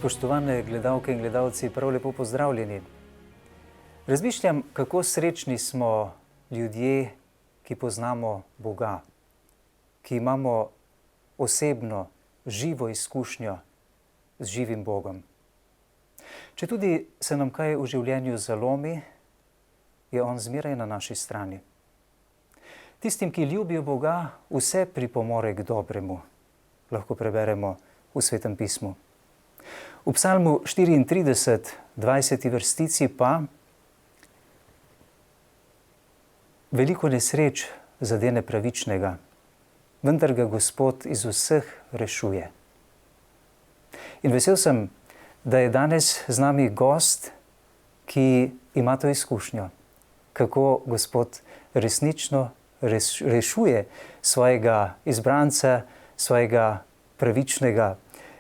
Spoštovane gledalke in gledalci, prav lepo pozdravljeni. Razmišljam, kako srečni smo ljudje, ki poznamo Boga, ki imamo osebno, živo izkušnjo z živim Bogom. Četudi se nam kaj v življenju zalomi, je On zmeraj na naši strani. Tistim, ki ljubijo Boga, vse pripomore k dobremu, lahko preberemo v Svetem pismu. V Psalmu 34, 20. vrstici pa veliko nesreč zadene pravičnega, vendar ga Gospod iz vseh rešuje. In vesel sem, da je danes z nami gost, ki ima to izkušnjo, kako Gospod resnično rešuje svojega izbranca, svojega pravičnega.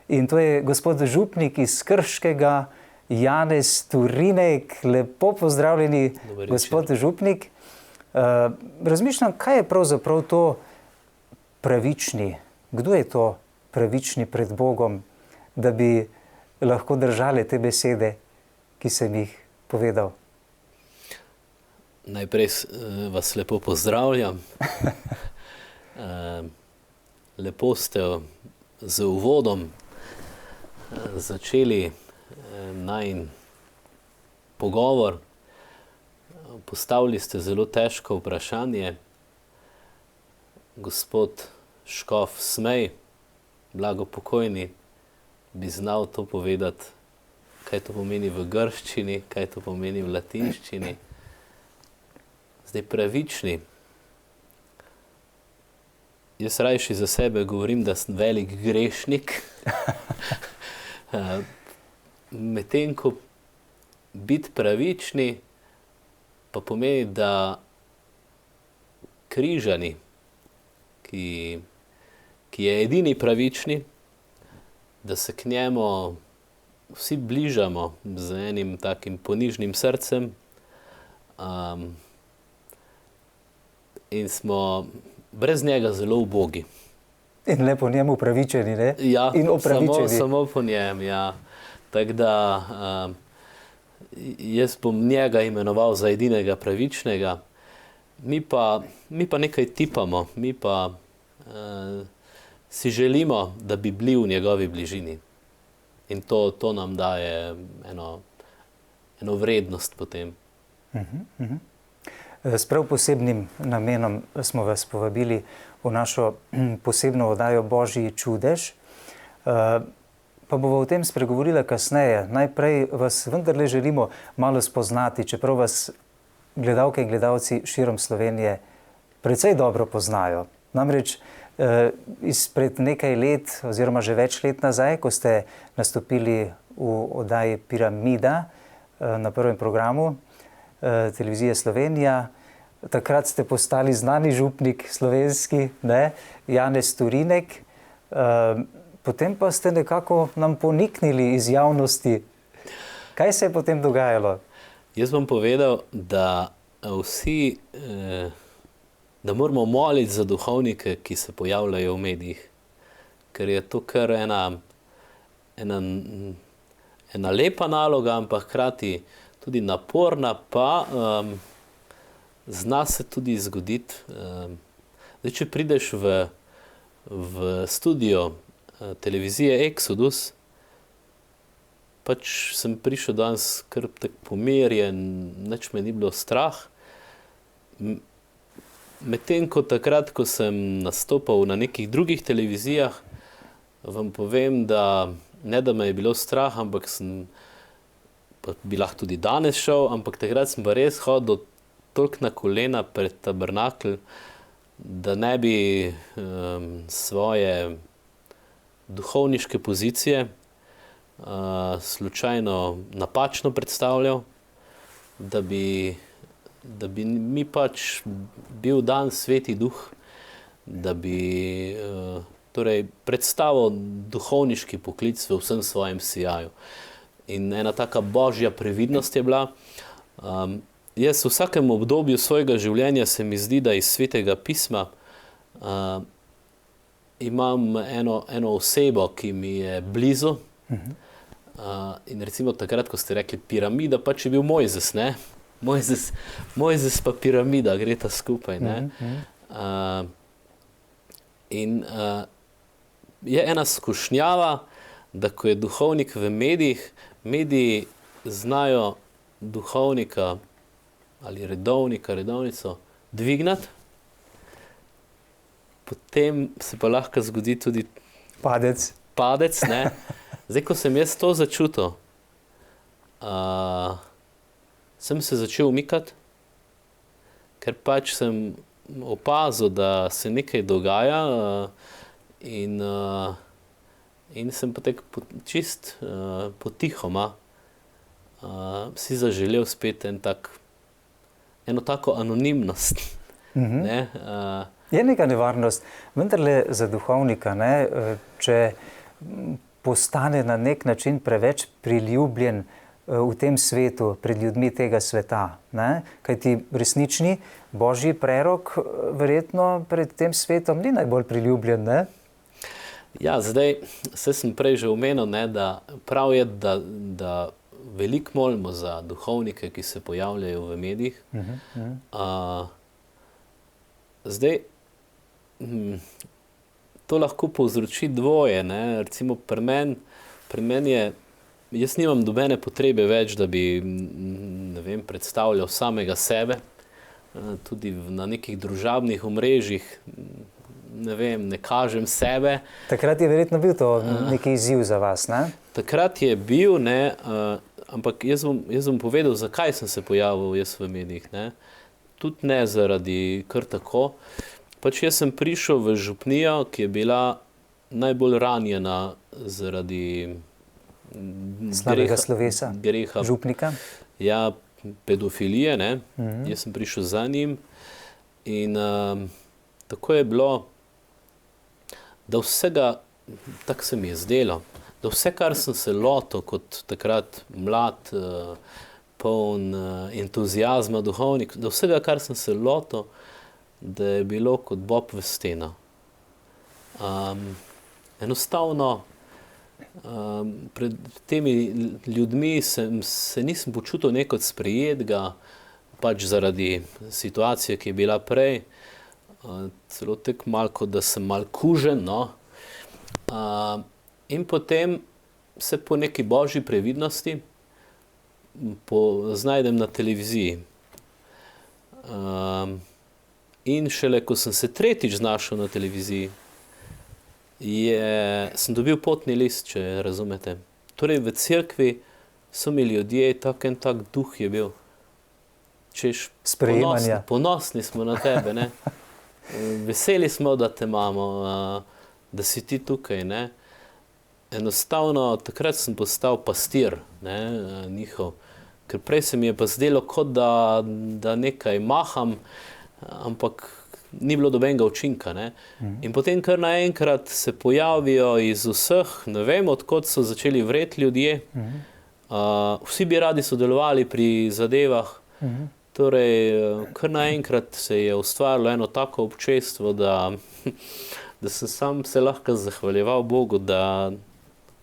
In to je gospod župnik iz Krškega, Janez Turinek. Lepo pozdravljeni, gospod župnik. Razmišljam, kaj je pravzaprav to pravični? Kdo je to pravični pred Bogom, da bi lahko držali te besede, ki sem jih povedal? Najprej vas lepo pozdravljam. Lepo ste z uvodom začeli najin pogovor. Postavili ste zelo težko vprašanje. Gospod škof Smej, blagopokojni, bi znal to povedati, kaj to pomeni v grščini, kaj to pomeni v latinščini. Zdaj pravični. Jaz rajši za sebe govorim, da sem velik grešnik. Medtem ko biti pravični pa pomeni, da križani, ki je edini pravični, da se k njemu vsi bližamo z enim takim ponižnim srcem in smo brez njega zelo ubogi. In le po njemu pravičeni, ne? Ja, in opravičeni. Samo po njem, ja. Tako da jaz bom njega imenoval za edinega pravičnega. Mi pa nekaj tipamo, mi pa si želimo, da bi bili v njegovi bližini. In to nam daje eno vrednost potem. S prav posebnim namenom smo vas povabili v našo posebno oddajo Božji čudež. Pa bova o tem spregovorila kasneje. Najprej vas vendarle želimo malo spoznati, čeprav vas gledalke in gledalci širom Slovenije precej dobro poznajo. Namreč izpred nekaj let oziroma že več let nazaj, ko ste nastopili v oddaji Piramida na prvem programu televizije Slovenija, takrat ste postali znani župnik slovenski, ne, Janez Turinek. Potem pa ste nekako nam poniknili iz javnosti. Kaj se je potem dogajalo? Jaz bom povedal, da vsi, da moramo moliti za duhovnike, ki se pojavljajo v medijih. Ker je to kar ena lepa naloga, ampak hkrati tudi naporna, pa zna se tudi zgoditi. Zdaj, če prideš v studio televizije Exodus, pač sem prišel danes kar tak pomirjen, nič me ni bilo strah. Medtem ko takrat, ko sem nastopal na nekih drugih televizijah, vam povem, da ne da me je bilo strah, ampak bi lahko tudi danes šel, ampak takrat sem pa res hodil toliko na kolena pred tabernakelj, da ne bi svoje duhovniške pozicije slučajno napačno predstavljal, da bi mi pač bil dan Sveti Duh, da bi torej predstavil duhovniški poklic v vsem svojem sijaju. In ena taka božja previdnost je bila. Jaz v vsakem obdobju svojega življenja se mi zdi, da iz Svetega pisma imam eno osebo, ki mi je blizu, In recimo takrat, ko ste rekli piramida, pač je bil Mojzes, ne? Mojzes pa piramida, gre ta skupaj, ne? Je ena skušnjava, da ko je duhovnik v medijih, mediji znajo duhovnika ali redovnico dvignati, potem se pa lahko zgodi tudi padec, ne. Zdaj, ko sem jaz to začutil, sem se začel umikati, ker pač sem opazil, da se nekaj dogaja, in sem potem čist potihoma si zaželel spet eno tako anonimnost. Ne? Je neka nevarnost, vendarle za duhovnika, ne, če postane na nek način preveč priljubljen v tem svetu, pred ljudmi tega sveta. Ne? Kajti resnični božji prerok verjetno pred tem svetom ni najbolj priljubljen, ne? Ja, zdaj, sem prej že omenil, ne, da prav je, da veliko molimo za duhovnike, ki se pojavljajo v medijih. Zdaj, to lahko povzroči dvoje, ne. Recimo pri meni je, jaz nimam nobene potrebe več, da bi, ne vem, predstavljal samega sebe, tudi na nekih družabnih omrežjih, ne vem, ne kažem sebe. Takrat je verjetno bil to neki izziv za vas, ne? Takrat je bil, ne, ampak jaz bom povedal, zakaj sem se pojavil jaz v medijih, ne. Tudi ne zaradi kar tako. Pač jaz sem prišel v župnijo, ki je bila najbolj ranjena zaradi slabega slovesa greha, župnika. Ja, pedofilije, ne. Jaz sem prišel za njim in tako je bilo, da vsega, tako se mi je zdelo, da vse, kar sem se lotil kot takrat mlad, poln entuziazma duhovnik, da vsega, kar sem se lotil, da je bilo kot bob v steno. Enostavno, pred temi ljudmi se nisem počutil nekot sprejetega, pač zaradi situacije, ki je bila prej, celo tako malo, kot da sem malo kužen, no. In potem se po neki božji previdnosti znajdem na televiziji. In šele, ko sem se tretjič znašel na televiziji, sem dobil potni list, če razumete. Torej v cerkvi so mi ljudje, en tak duh je bil. Češ, ponosni smo na tebe, ne. Veseli smo, da te imamo, da si ti tukaj, ne. Enostavno, takrat sem postal pastir, ne, njihov. Ker prej se mi je pa zdelo, kot da nekaj maham, ampak ni bilo nobenega učinka, ne. In potem kar naenkrat se pojavijo iz vseh, ne vem, od kod so začeli vreti ljudje. Vsi bi radi sodelovali pri zadevah. Torej, kar naenkrat se je ustvarilo eno tako občestvo, da sem sam se lahko zahvaljeval Bogu,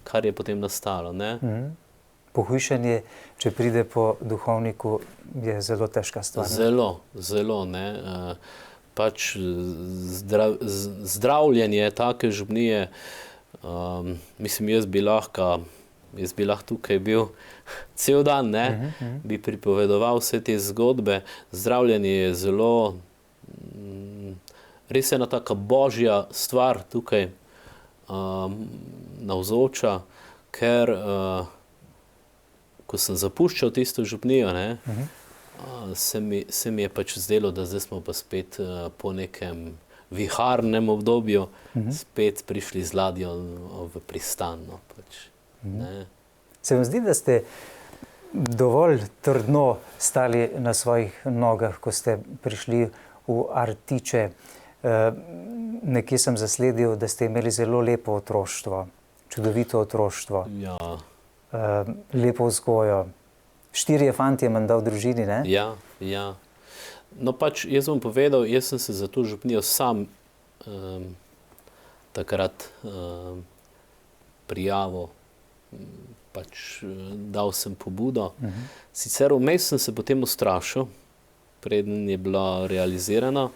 kar je potem nastalo, ne. Pohujšanje, če pride po duhovniku, je zelo težka stvar. Zelo, ne. Pač zdravljenje take župnije, mislim, jaz bi lahko tukaj bil cel dan, ne, bi pripovedoval vse te zgodbe. Zdravljenje je zelo, res ena taka božja stvar tukaj navzoča, ker ko sem zapuščal tisto župnijo, ne, se mi je pač zdelo, da zdaj smo pa spet po nekem viharnem obdobju spet prišli z ladjo v pristan, no, pač. Se vam zdi, da ste dovolj trdno stali na svojih nogah, ko ste prišli v Artiče? Nekje sem zasledil, da ste imeli zelo lepo otroštvo, čudovito otroštvo, ja. Lepo vzgojo. 4 fantje menda v družini, ne? Ja. No pač, jaz bom povedal, jaz sem se za to župnijo sam takrat prijavil. pač dal sem pobudo. Sicer vmes sem se potem ustrašil, preden je bilo realizirano,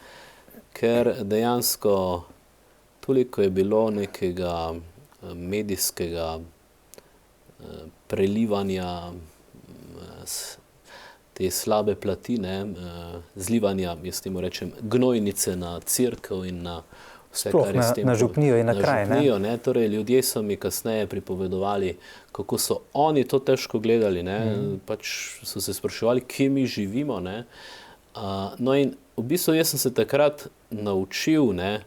ker dejansko toliko je bilo nekega medijskega prelivanja te slabe plati, zlivanja, jaz temu rečem, gnojnice na cerkev in na vse, Sploh kar je s tem. na župnijo in na kraj, ne? Župnijo, ne? Torej, ljudje so mi kasneje pripovedovali, kako so oni to težko gledali, ne? Pač so se spraševali, kje mi živimo, ne? No in v bistvu jaz sem se takrat naučil, ne?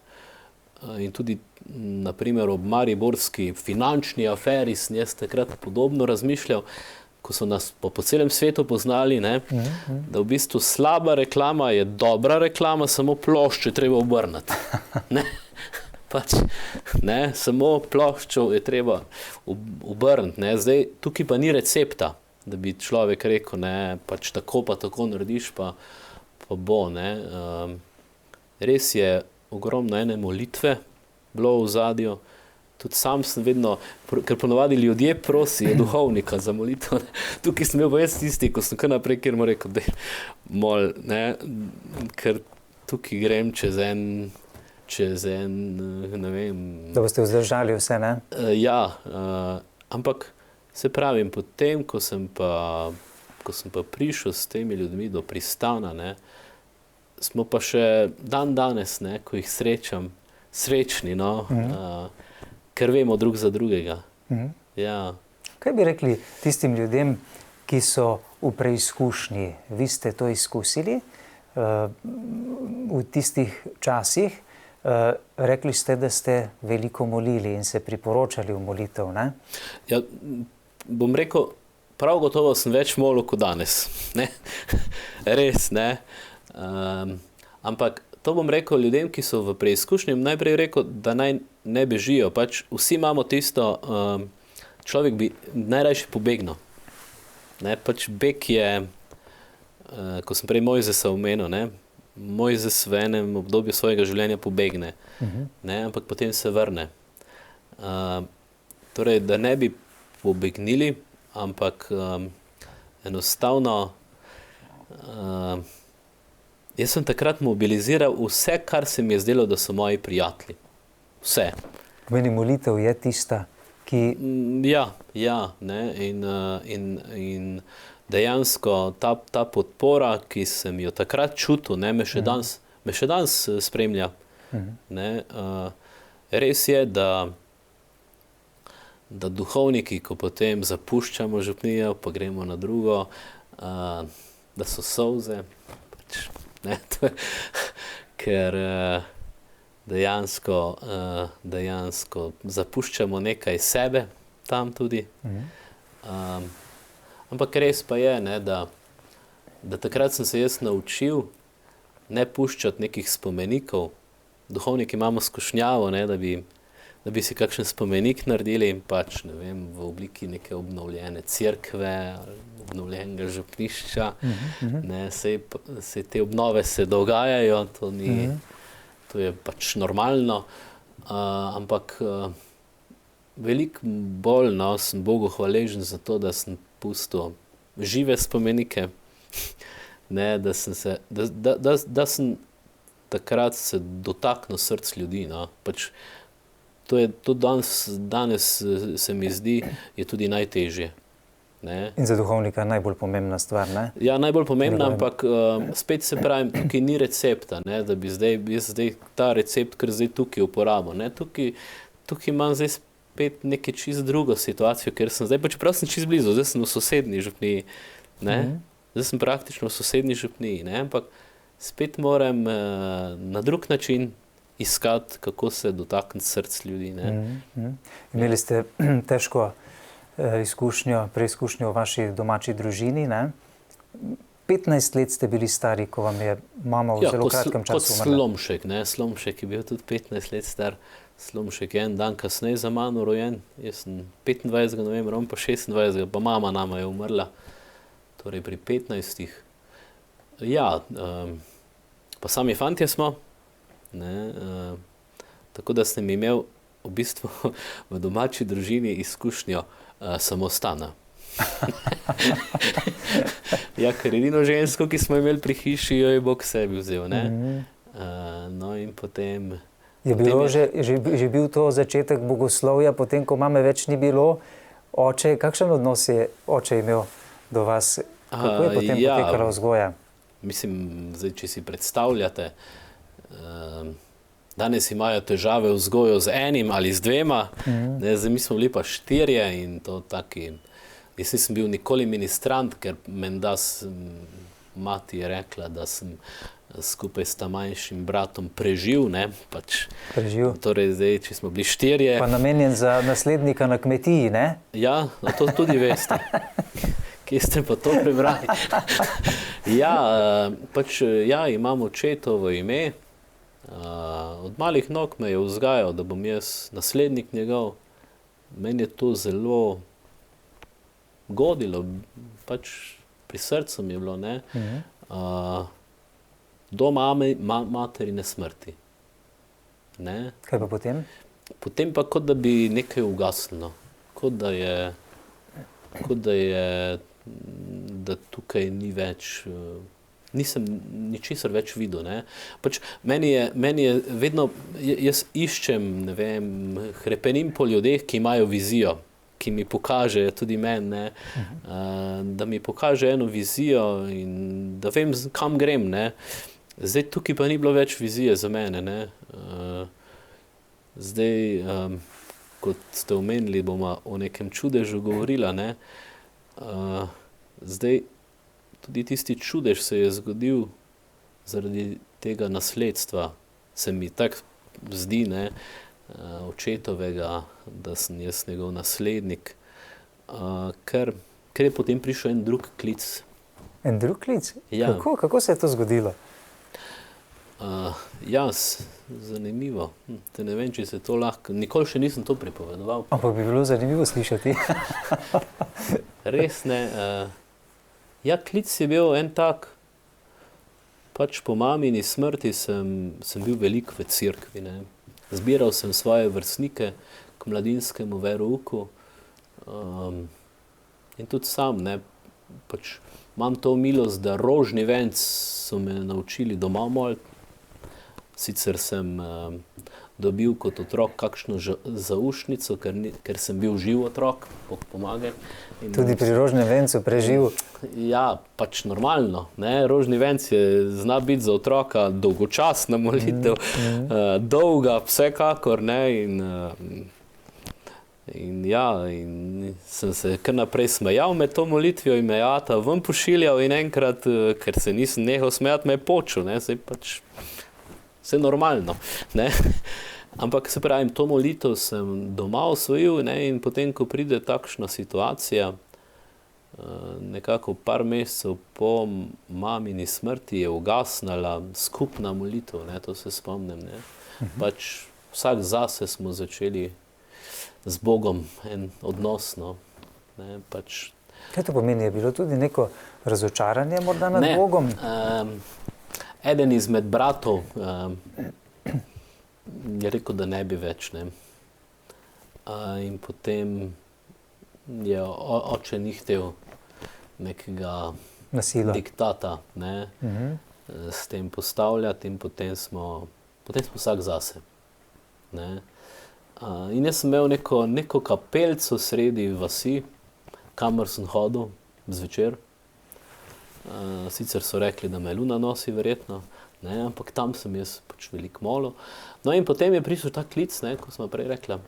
In tudi na primer ob mariborski finančni aferi sem jaz takrat podobno razmišljal, ko so nas po celem svetu poznali, ne? Da v bistvu slaba reklama je dobra reklama, samo plošče treba obrniti. Ne? Pač, ne? Samo ploščo je treba obrniti. Ne? Zdaj, tukaj pa ni recepta, da bi človek rekel, ne, pač tako pa tako narediš, pa bo. Ne? Res je ogromno ene molitve bilo v ozadju. Tudi sam sem vedno, ker ponovadi ljudje prosijo duhovnika za molitev. Tukaj sem bil pa jaz tisti, ko sem kar naprej, kjer mu rekel, da mol, ne, ker tukaj grem čez en, ne vem. Da boste vzdržali vse, ne? Ja, ampak se pravim, potem, ko sem pa prišel s temi ljudmi do pristana, ne, smo pa še danes, ne, ko jih srečam, srečni, no, ker vemo drug za drugega. Ja. Kaj bi rekli tistim ljudem, ki so v preizkušnji? Vi ste to izkusili v tistih časih. Rekli ste, da ste veliko molili in se priporočali v molitev, ne? Ja, bom rekel, prav gotovo sem več molil kot danes. Ne? Res, ne? Ampak to bom rekel ljudem, ki so v preizkušnji, najprej rekel, da naj ne bežijo. Pač vsi imamo tisto, človek bi najrajši pobegnil. Ne? Pač beg je, ko sem prej Mojzesa omenil, ne? Mojzes v enem obdobju svojega življenja pobegne, ne? Ampak potem se vrne. Torej, da ne bi pobegnili, ampak enostavno jaz sem takrat mobiliziral vse, kar se mi je zdelo, da so moji prijatelji. Vse. Pomeni, molitev je tista, ki... Ja, ne, in dejansko ta podpora, ki sem jo takrat čutil, ne, me še danes spremlja. Ne, res je, da duhovniki, ko potem zapuščamo župnijo, pa gremo na drugo, da so solze, pač, ne, ker dejansko zapuščamo nekaj sebe tam tudi. Ampak res pa je, ne, da takrat sem se jaz naučil ne puščati nekih spomenikov. Duhovniki imamo skušnjavo, ne, da bi si kakšen spomenik naredili in pač, ne vem, v obliki neke obnovljene cerkve, obnovljenega župnišča. Ne, sej te obnove se dogajajo, to je pač normalno, ampak veliko bolj, no, sem Bogu hvaležen za to, da sem pustil žive spomenike, ne, da sem takrat se dotaknil src ljudi, no, pač to danes se mi zdi, je tudi najtežje. Ne. In za duhovnika najbolj pomembna stvar, ne? Ja, najbolj pomembna, ampak spet se pravim, tukaj ni recepta, ne, da bi jaz zdaj ta recept, ker zdaj tukaj uporabil, ne, tukaj imam zdaj spet neke čist drugo situacijo, ker sem zdaj, pa čeprav sem čist blizu, zdaj sem v sosednji župniji, ne, zdaj sem praktično v sosednji župniji, ne, ampak spet moram na drug način iskati, kako se dotakniti src ljudi, ne. Imeli ste težko preizkušnjo v vaši domači družini, ne? 15 let ste bili stari, ko vam je mama v zelo kratkem času umrla. Kot Slomšek, ne? Slomšek je bil tudi 15 let star. Slomšek je en dan kasneje za mano rojen. Jaz sem 25. novembra, on pa 26. pa mama nama je umrla. Torej pri 15. Ja, pa sami fantje smo. Ne? Tako da sem imel v bistvu v domači družini izkušnjo samostana. Ja, ker edino žensko, ki smo imeli pri hiši, jo je Bog sebi vzel, ne? No in potem... Je bilo že bil to začetek bogoslovja, potem, ko mame več ni bilo, oče, kakšen odnos je oče imel do vas? Kako je potem potekala vzgoja? Mislim, zdaj, če si predstavljate, danes imajo težave vzgojo z enim ali z dvema, zdaj mi smo bili pa 4 in to taki... Jaz nisem bil nikoli ministrant, ker menda mati je rekla, da sem skupaj s tam manjšim bratom preživ, ne, pač. Preživ. Torej, zdaj, če smo bili 4... Pa namenjen za naslednika na kmetiji, ne? Ja, no to tudi veste. Kje ste pa to prebrali? Ja, imam očetovo ime. Od malih nog me je vzgajal, da bom jaz naslednik njegov. Meni je to zelo godilo, pač pri srcu mi je bilo, ne. Do materine smrti. Ne? Kaj pa potem? Potem pa kot da bi nekaj ugasnilo. Kot da da tukaj ni več, nisem ničesar več videl, ne. Pač meni je vedno, jaz iščem, ne vem, hrepenim po ljudeh, ki imajo vizijo, ki mi pokaže, tudi meni, ne, da mi pokaže eno vizijo in da vem, kam grem, ne. Zdaj, tukaj pa ni bilo več vizije za mene, ne. Zdaj, kot ste omenili, bomo o nekem čudežu govorila, ne. Zdaj, tudi tisti čudež se je zgodil zaradi tega nasledstva, se mi tako zdi, ne, očetovega, da sem jaz njegov naslednik, ker je potem prišel en drug klic. En drug klic? Ja. Kako se je to zgodilo? Zanimivo. Te ne vem, če se to lahko... Nikoli še nisem to pripovedoval. Ampak bi bilo zanimivo slišati. Res ne. Klic je bil en tak, pač po mamini smrti sem bil veliko v cerkvi, ne. Zbiral sem svoje vrstnike k mladinskemu verouku in tudi sam, ne, pač imam to milost, da rožni venc so me naučili doma moliti. Sicer sem dobil kot otrok kakšno zaušnico, ker sem bil živ otrok, Bog pomagaj. Tudi pri rožnem vencu preživ? Ja, pač normalno, ne, rožni venc zna biti za otroka dolgočasna molitev, dolga, vsekakor, ne, in sem se kar naprej smejal med to molitvijo in me ata ven pošiljal in enkrat, ker se nisem nehal smejati, me je počel, ne, saj pač vse normalno, ne. Ampak se pravim, to molitev sem doma osvojil, ne, in potem, ko pride takšna situacija, nekako par mesecev po mamini smrti je ugasnala skupna molitev, ne, to se spomnim, ne. Pač vsak zase smo začeli z Bogom en odnos, no, ne, pač. Kaj to pomeni? Je bilo tudi neko razočaranje morda nad Bogom? Eden izmed bratov je rekel, da ne bi več, ne. In potem je oče ni htel nekega nasila, diktata, ne, s tem postavljati in potem smo vsak zase, ne. In jaz sem imel neko kapelco sredi vasi, kamor sem hodil zvečer. Sicer so rekli, da me luna nosi verjetno, ne, ampak tam sem jaz pač veliko molil. No in potem je prišel ta klic, ne, ko smo prej rekla.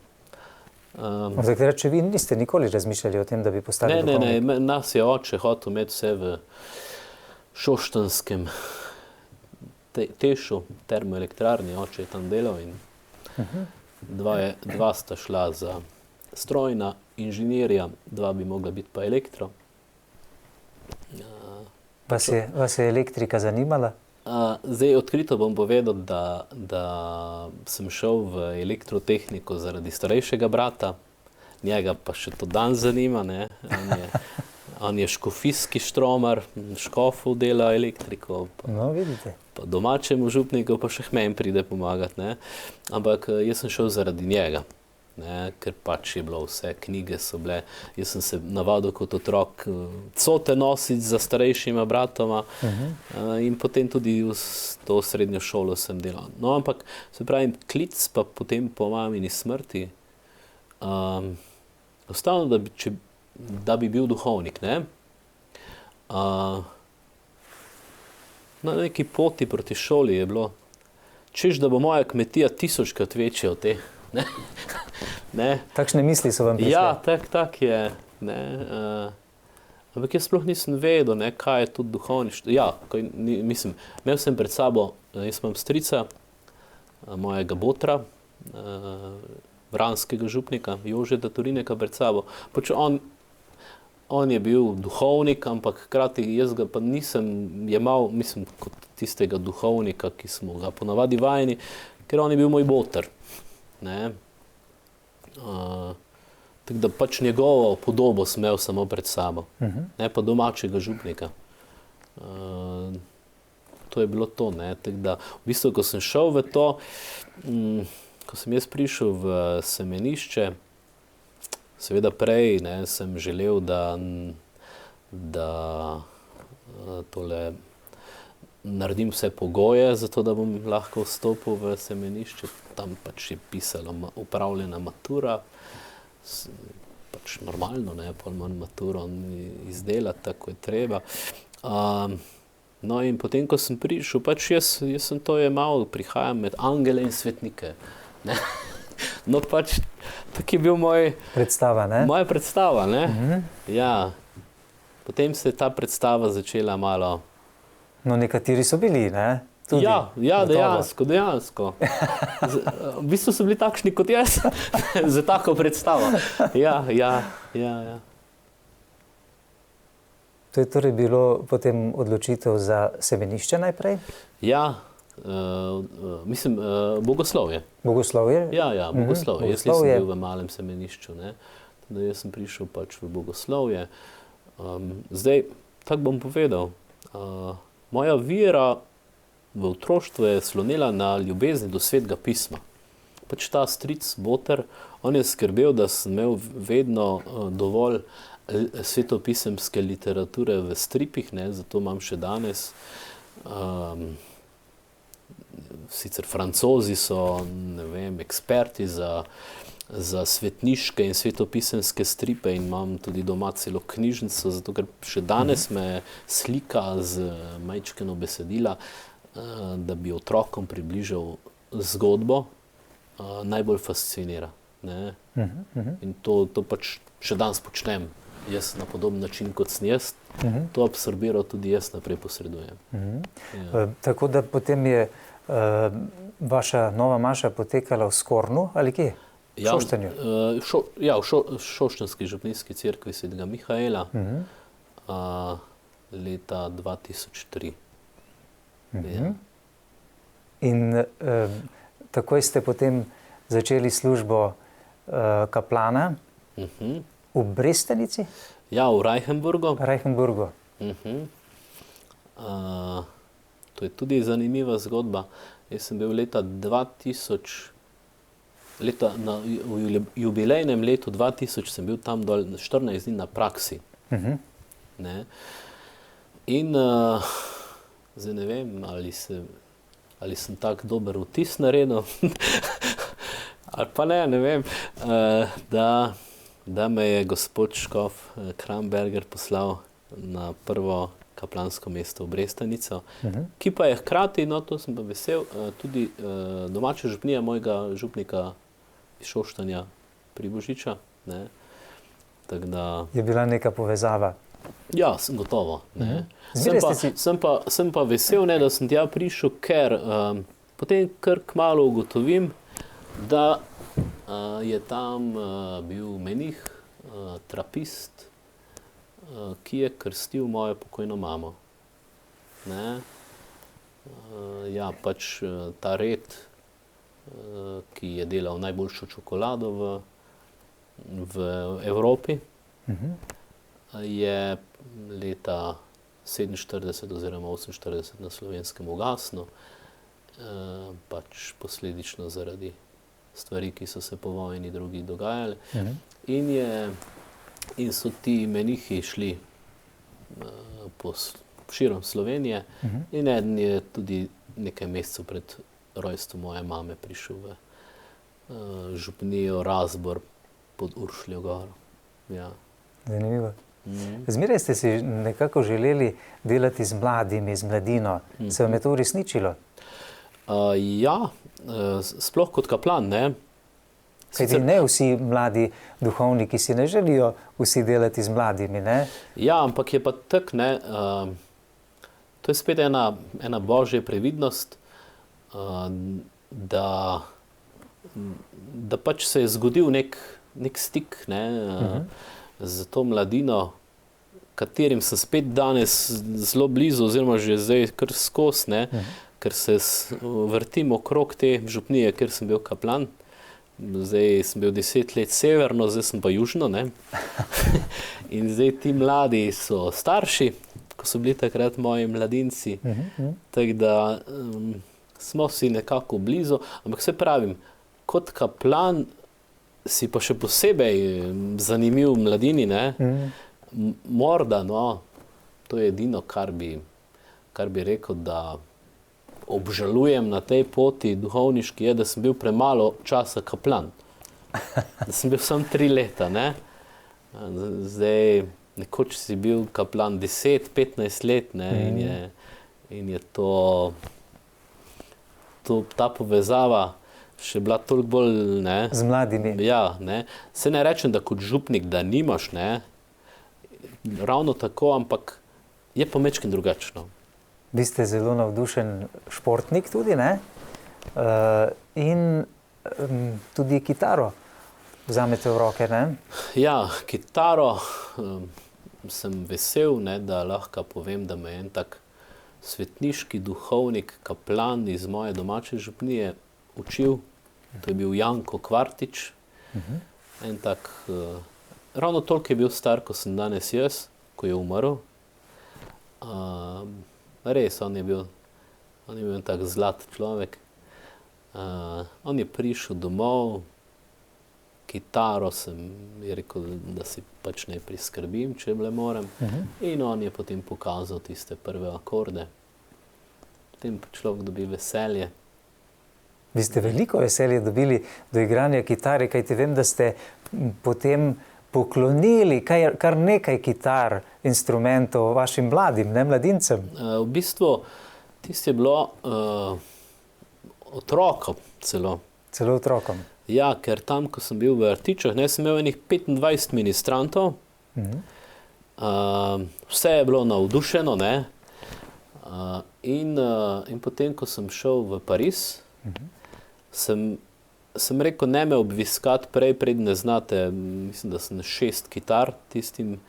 Takrat, če vi niste nikoli razmišljali o tem, da bi postali duhovnik? Ne, nas je oče hotel imeti vse v šoštanskem Tešu, termoelektrarni, oče je tam delal in dva sta šla za strojna inženirja, 2 bi mogla biti pa elektro. Vas je elektrika zanimala? Zdaj, odkrito bom povedal, da sem šel v elektrotehniko zaradi starejšega brata, njega pa še to dan zanima, ne. On je škofijski štromar, škofov dela elektriko. No, vidite. Pa domačemu župniku pa še k meni pride pomagati, ne. Ampak jaz sem šel zaradi njega. ne, ker pač je bilo vse, knjige so bile, jaz sem se navadil kot otrok cote nositi za starejšima bratoma in potem tudi to srednjo šolo sem delal. No, ampak se pravi, klic pa potem po mamini smrti, ostavno, da bi bil duhovnik, ne? Na neki poti proti šoli je bilo, češ, da bo moja kmetija 1000-krat večja od te. Ne? Takšne misli so vam prišle? Ja, tak je. Ne? Ampak jaz sploh nisem vedel, ne, kaj je tudi duhovništvo. Ja, mislim, imel sem pred sabo, jaz imam strica, mojega botra, vranskega župnika, Jožeta Turineka pred sabo. Pač on je bil duhovnik, ampak hkrati jaz ga pa nisem jemal, mislim, kot tistega duhovnika, ki smo ga ponavadi vajeni, ker on je bil moj boter. Ne? Tako da pač njegovo podobo sem imel samo pred sabo, ne pa domačega župnika. To je bilo to, ne? Tako da v bistvu, ko sem šel v to, ko sem jaz prišel v semenišče, seveda prej, ne, sem želel, da tole naredim vse pogoje za to, da bom lahko vstopil v semenišče. Tam pač je pisala upravljena matura, pač normalno, ne, pol manj maturo izdelati, tako je treba. No in potem, ko sem prišel, pač jaz sem to jemal, prihajam med angele in svetnike. Ne? No pač, tak je bil moja predstava, ne? Ja. Potem se je ta predstava začela malo. No, nekateri so bili, ne? Tudi, ja, dejansko. V bistvu so bili takšni kot jaz, za tako predstavo. Ja. To je torej bilo potem odločitev za semenišče najprej? Ja, mislim, bogoslovje. Bogoslovje? Ja, bogoslovje. Jaz nisem bil v malem semenišču, ne? Teda jaz sem prišel pač v bogoslovje. Zdaj, tako bom povedal, moja vera v otroštvu je slonela na ljubezni do Svetega pisma. Pač ta stric, boter, on je skrbel, da sem imel vedno dovolj svetopisemske literature v stripih, ne, zato imam še danes. Sicer Francozi so, ne vem, eksperti za svetniške in svetopisemske stripe in imam tudi doma celo knjižnico, zato ker še danes me slika z majčkeno besedila, da bi otrokom približal zgodbo, najbolj fascinira. Ne? In to pač še danes počnem. Jaz na podoben način, kot sem jaz, to absorbiral, tudi jaz naprej posredujem. Ja. Tako da potem je vaša nova maša potekala v Skornu ali kje? V Šoštanju? Ja, v Šoštanski župnijski cerkvi Svetega Mihaela leta 2003. Ja. In takoj ste potem začeli službo kaplana v Brestanici? Ja, v Reichenburgu. To je tudi zanimiva zgodba. Jaz sem bil leta 2000, v jubilejnem letu 2000 sem bil tam dol 14 dni na praksi. Ne? In zdaj ne vem, ali sem tak dober vtis naredil, ali pa ne vem, da me je gospod škof Kramberger poslal na prvo kaplansko mesto v Brestanico, ki pa je hkrati, no to sem pa vesel, tudi domača župnija mojega župnika iz Šoštanja Pribožiča. Ne? Tak da... Je bila neka povezava? Ja, gotovo. Ne? Sem pa vesel, ne, da sem tja prišel, ker potem kar kmalu ugotovim, da je tam bil menih, trapist, ki je krstil mojo pokojno mamo. Ne? Ja, pač ta red, ki je delal najboljšo čokolado v Evropi, je leta 47 oziroma 48 na Slovenskem ugasnil, pač posledično zaradi stvari, ki so se po vojni drugi dogajale. In so ti menihi šli po širom Slovenije in eden je tudi nekaj mesecev pred rojstvom moje mame prišel v župnijo Razbor pod Uršljo goro. Ja. Zanimivo. Zmeraj ste si nekako želeli delati z mladimi, z mladino. Se vam je to uresničilo? Ja, sploh kot kaplan, ne. Kajti ne vsi mladi duhovniki si ne želijo vsi delati z mladimi, ne? Ja, ampak je pa tak, ne, to je spet ena božja previdnost, da pač se je zgodil nek stik, ne, z to mladino, katerim sem spet danes zelo blizu, oziroma že zdaj kar skozi, ne, ker se vrtim okrog te župnije, kjer sem bil kaplan. Zdaj sem bil 10 let severno, zdaj sem pa južno, ne. In zdaj ti mladi so starši, ko so bili takrat moji mladinci, tako da smo si nekako blizu, ampak se pravim, kot kaplan si pa še posebej zanimiv mladini, ne. Morda, no, to je edino, kar bi rekel, da obžalujem na tej poti duhovniški, je, da sem bil premalo časa kaplan. Da sem bil samo 3 leta, ne. Zdaj, nekoč si bil kaplan 10-15 let, ne, in je ta povezava še bila toliko bolj, ne. Z mladimi. Ja, ne. Se ne rečem, da kot župnik, da nimaš, ne, ravno tako, ampak je pa majčkeno drugačno. Vi ste zelo navdušen športnik tudi, ne? In tudi kitaro vzamete v roke, ne? Ja, kitaro sem vesel, ne, da lahko povem, da me je en tak svetniški duhovnik, kaplan iz moje domače župnije učil. To je bil Janko Kvartič. En tak, ravno toliko je bil star, ko sem danes jaz, ko je umrl. Res, on je bil en tak zlat človek. On je prišel domov, kitaro je rekel, da si pač ne priskrbim, če le moram. In on je potem pokazal tiste prve akorde. Potem pa človek dobi veselje. Vi ste veliko veselje dobili do igranja kitare, kajti vem, da ste potem poklonili kar nekaj kitar, instrumentov vašim mladim, ne, mladincem. V bistvu, tisto je bilo otrokom celo. Celo otrokom. Ja, ker tam, ko sem bil v Artičah, ne, sem imel enih 25 ministrantov. Vse je bilo navdušeno, ne. In potem, ko sem šel v Pariz, sem rekel, ne me obviskati prej, ne znate, mislim, da sem 6 kitar tistim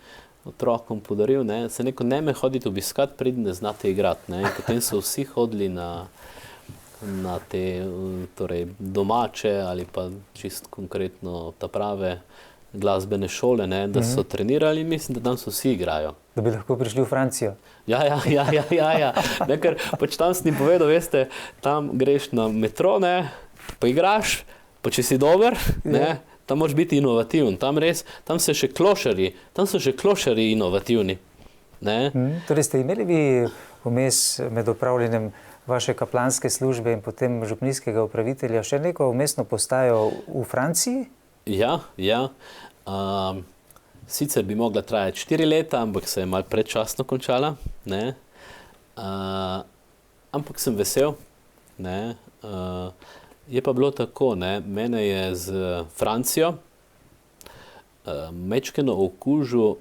otrokom podaril, ne. Sem rekel, ne me hoditi obiskati, ne znate igrati, ne. In potem so vsi hodili na te, torej, domače ali pa čisto konkretno ta prave glasbene šole, ne, da so trenirali in mislim, da tam so vsi igrajo. Da bi lahko prišli v Francijo. Ja. Ne, ker pač tam sem jim povedal, veste, tam greš na metro, ne, pa igraš, pa če si dober, ne, tam moraš biti inovativen. Tam so še klošarji inovativni, ne. Torej ste imeli vi vmes med opravljanjem vaše kaplanske službe in potem župnijskega upravitelja še neko vmesno postajo v Franciji? Ja. Sicer bi mogla trajati 4 leta, ampak se je malo predčasno končala, ne. Ampak sem vesel, ne. Je pa bilo tako, ne, mene je z Francijo majčkeno okužil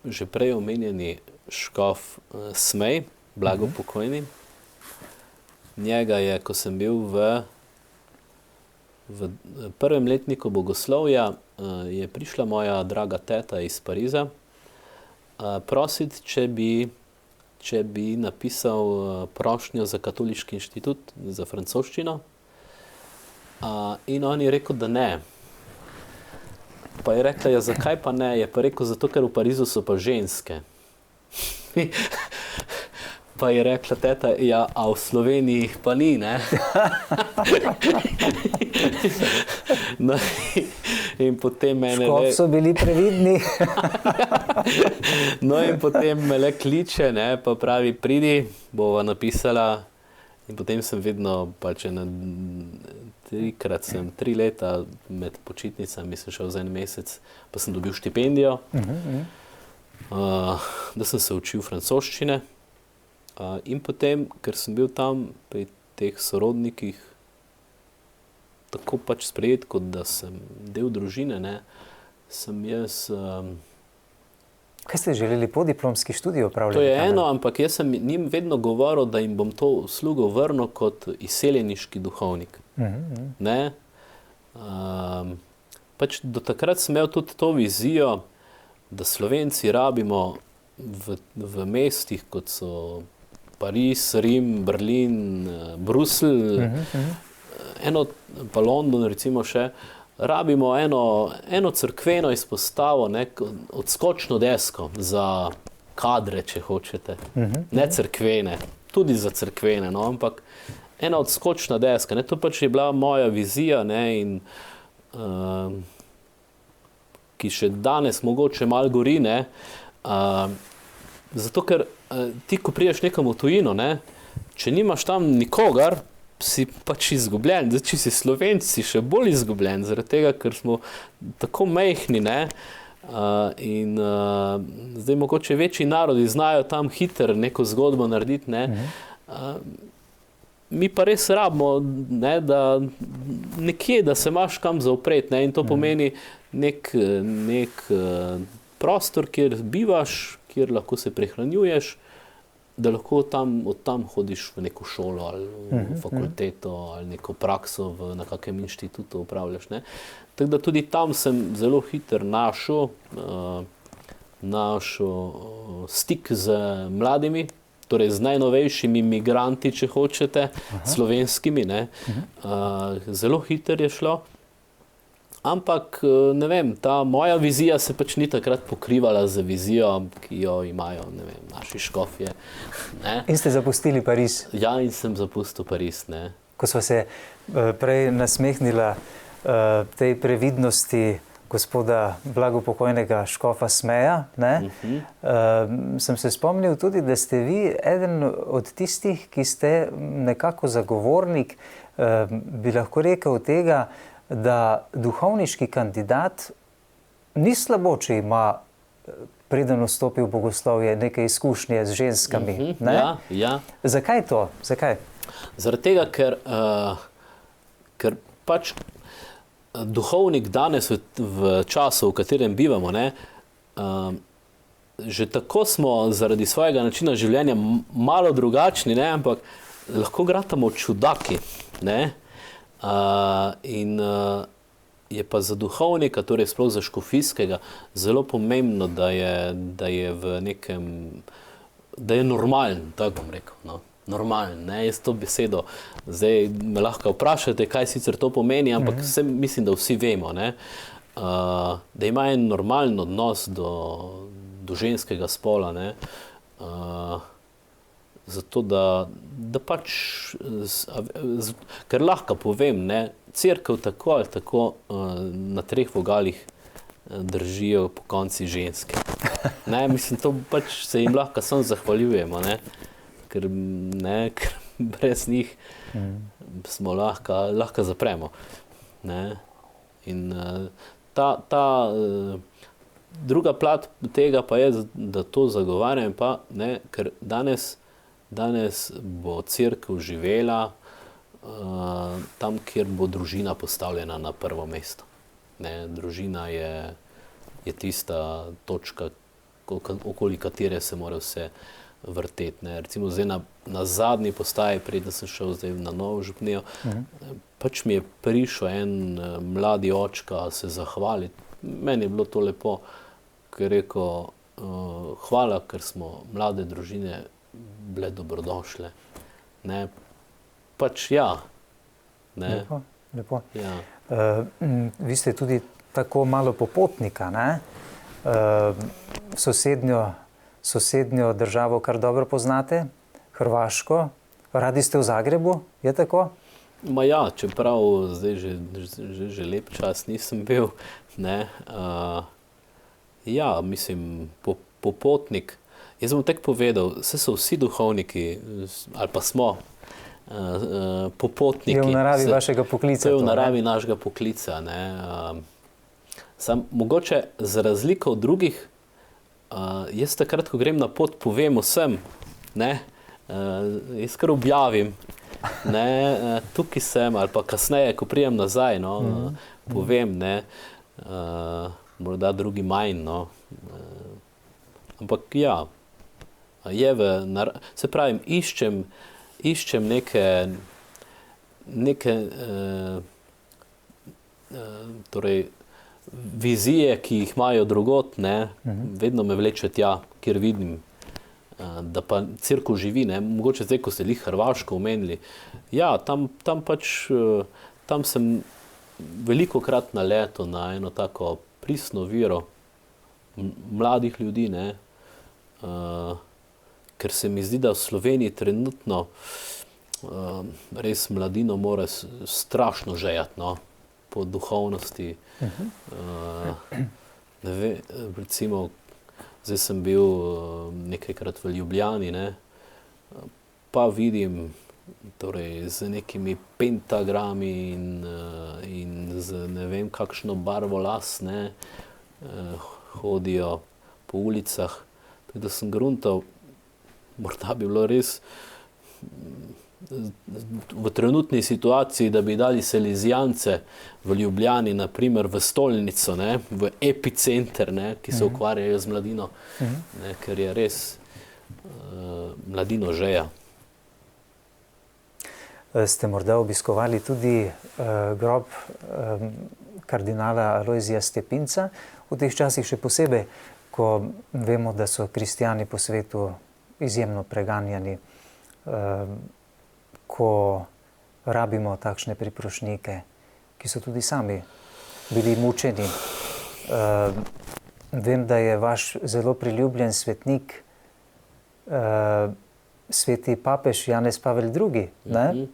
že prej omenjeni škof Smej, blagopokojni. Njega je, ko sem bil v prvem letniku bogoslovja, je prišla moja draga teta iz Pariza prositi, če bi napisal prošnjo za Katoliški inštitut za francoščino. In on je rekel, da ne. Pa je rekla, ja, zakaj pa ne? Je pa rekel, zato ker v Parizu so pa ženske. Pa je rekla teta, ja, a v Sloveniji pa ni, ne? No, in potem mene Škof so bili previdni. No in potem me le kliče, ne, pa pravi, pridi, bova napisala. In potem sem vedno, pač trikrat sem, 3 leta med počitnicami sem šel za 1 mesec, pa sem dobil štipendijo, da sem se učil francoščine. In potem, ker sem bil tam pri teh sorodnikih tako pač sprejet, kot da sem del družine, ne, sem jaz... Kaj ste želeli podiplomski študij opravljati? To je eno, ampak jaz sem njim vedno govoril, da jim bom to uslugo vrnil kot izseljeniški duhovnik. Ne? Pač do takrat sem imel tudi to vizijo, da Slovenci rabimo v mestih, kot so Pariz, Rim, Berlin, Bruselj, pa London recimo še, rabimo eno cerkveno izpostavo, odskočno desko za kadre, če hočete. Ne cerkvene, tudi za cerkvene, no, ampak ena odskočna deska. Ne, to pač je bila moja vizija, ne, in ki še danes mogoče malo gori, ne, zato ker ti, ko prideš nekam v tujino, ne, če nimaš tam nikogar, si pač izgubljen. Zdaj, če si Slovenci, si še bolj izgubljen, zaradi tega, ker smo tako majhni, ne, in zdaj mogoče večji narodi znajo tam hitro neko zgodbo narediti, ne, mi pa res rabimo, ne, da nekje, da se imaš kam zaupret, ne, in to pomeni nek prostor, kjer bivaš, kjer lahko se prehranjuješ, da lahko od tam hodiš v neko šolo ali v fakulteto ali neko prakso na kakem inštitutu upravljaš, ne. Tako da tudi tam sem zelo hitro našel stik z mladimi, torej z najnovejšimi migranti, če hočete, slovenskimi, ne. Zelo hitro je šlo. Ampak, ne vem, ta moja vizija se pač ni takrat pokrivala z vizijo, ki jo imajo, ne vem, naši škofje. Ne? In ste zapustili Pariz? Ja, in sem zapustil Pariz, ne. Ko sva se prej nasmehnila tej previdnosti gospoda blagopokojnega škofa Smeja, ne, sem se spomnil tudi, da ste vi eden od tistih, ki ste nekako zagovornik, bi lahko rekel tega, da duhovniški kandidat ni slabo, če ima, preden vstopi v bogoslovje, neke izkušnje z ženskami. Ne? Ja. Zakaj to? Zakaj? Zaradi tega, ker pač duhovnik danes v času, v katerem bivamo, ne, že tako smo zaradi svojega načina življenja malo drugačni, ne, ampak lahko gratamo čudaki, ne. In je pa za duhovnika, torej sploh za škofijskega, zelo pomembno, da je v nekem, da je normalen, tako bom rekel, no, normalen, ne, jaz to besedo, zdaj me lahko vprašate, kaj sicer to pomeni, ampak mislim, da vsi vemo, ne, da ima en normalen odnos do ženskega spola, ne, zato da pač, ker lahko povem, ne, cerkev tako ali tako na 3 vogalih držijo po konci ženske. Ne, mislim, to pač se jim lahko samo zahvaljujemo, ne, ker brez njih smo lahko zapremo. Ne. In ta druga plat tega pa je, da to zagovarjam, pa, ne, ker danes bo cerkev živela tam, kjer bo družina postavljena na prvo mesto. Ne, družina je tista točka, okoli katere se mora vse vrteti. Ne. Recimo zdaj na zadnji postaji, preden sem šel zdaj na Novo Župnijo, pač mi je prišel en mladi očka se zahvaliti. Meni je bilo to lepo, ker je rekel, hvala, ker smo mlade družine bile dobrodošle. Ne, pač ja. Ne. Lepo. Ja. Vi ste tudi tako malo popotnika, ne? Sosednjo državo kar dobro poznate, Hrvaško, radi ste v Zagrebu, je tako? Ma ja, čeprav zdaj že lep čas nisem bil, ne, ja, mislim, popotnik. Jaz bom tako povedal, so vsi duhovniki, ali pa smo popotniki. Je v naravi vašega poklica. To je v naravi našega poklica, ne. Mogoče za razliko od drugih, jaz takrat, ko grem na pot, povem vsem, ne, jaz kar objavim, ne, tukaj sem, ali pa kasneje, ko prijem nazaj, no, povem, ne, morda drugi manj, no, ampak ja, se pravim, iščem neke torej, vizije, ki jih imajo drugot, ne, vedno me vleče tja, kjer vidim, da pa cerkev živi, ne, mogoče zdaj, ko ste Hrvaško omenili, ja, tam pač, tam sem velikokrat naletel na eno tako pristno vero mladih ljudi, ne, ker se mi zdi, da v Sloveniji trenutno res mladino mora strašno žejati, no, po duhovnosti. Ne ve, recimo, zdaj sem bil nekajkrat v Ljubljani, ne, pa vidim torej z nekimi pentagrami in z ne vem kakšno barvo las, ne, hodijo po ulicah. Tako da sem gruntal, morda bi bilo res v trenutni situaciji, da bi dali selezijance v Ljubljani, na primer v stolnico, ne, v epicenter, ne, ki se ukvarjajo z mladino, ne, ker je res mladino žeja. Ste morda obiskovali tudi grob kardinala Alojzija Stepinca v teh časih, še posebej, ko vemo, da so kristjani po svetu izjemno preganjani, ko rabimo takšne priprošnike, ki so tudi sami bili mučeni. Vem, da je vaš zelo priljubljen svetnik, sveti papež Janez Pavel II, ne?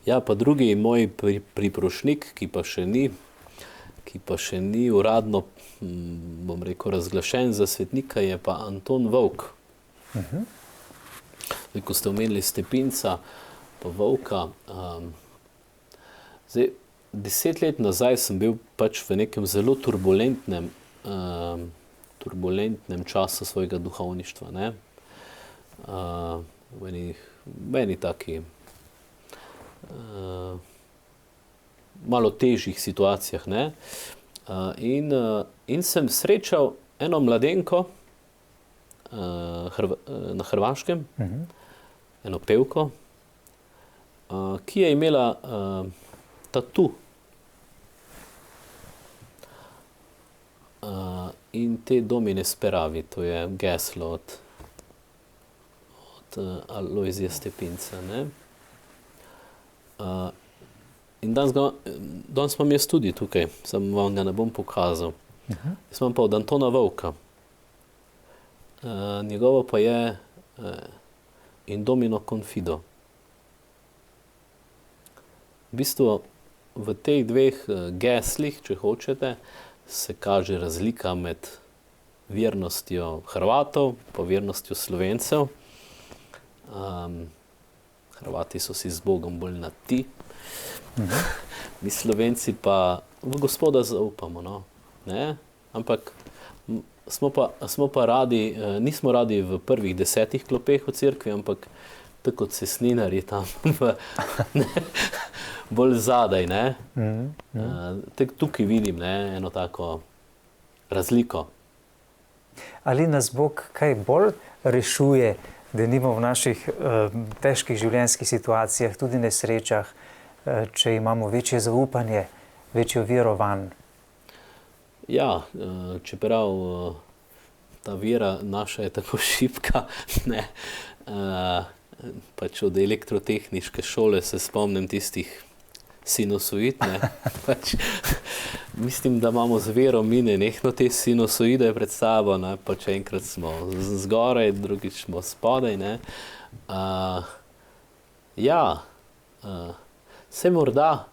Ja, pa drugi moj priprošnik, ki pa še ni uradno, bom rekel, razglašen za svetnika, je pa Anton Vovk. Ko ste omenili Stepinca, pa Vovka, zdaj, 10 let nazaj sem bil pač v nekem zelo turbulentnem času svojega duhovništva, ne. V eni taki malo težjih situacijah, ne. In sem srečal eno mladenko na Hrvaškem, eno pevko, ki je imela tatu. In te Domine speravi, to je geslo od Alojzija Stepinca, ne. In danes imam jaz tudi tukaj, samo vam ga ne bom pokazal. Jaz imam pa od Antona Vovka. Njegovo pa je In Domino confido. V bistvu v teh dveh geslih, če hočete, se kaže razlika med vernostjo Hrvatov pa vernostjo Slovencev. Hrvati so si z Bogom bolj na ti, mi Slovenci pa v Gospoda zaupamo, no, ne, ampak smo pa radi, nismo radi v prvih 10 klopeh v cerkvi, ampak tako kot cestninarji tam bolj zadaj, ne. Tukaj vidim, ne, eno tako razliko. Ali nas Bog kaj bolj rešuje, denimo v naših težkih življenjskih situacijah, tudi nesrečah, če imamo večje zaupanje, večjo vero vanj? Ja, čeprav ta vera naša je tako šibka, ne, pač od elektrotehniške šole se spomnim tistih sinusoid, ne, pač mislim, da imamo z vero mi nenehno te sinusoide pred sabo, ne, pač enkrat smo zgoraj, drugič smo spodaj, ne, Se morda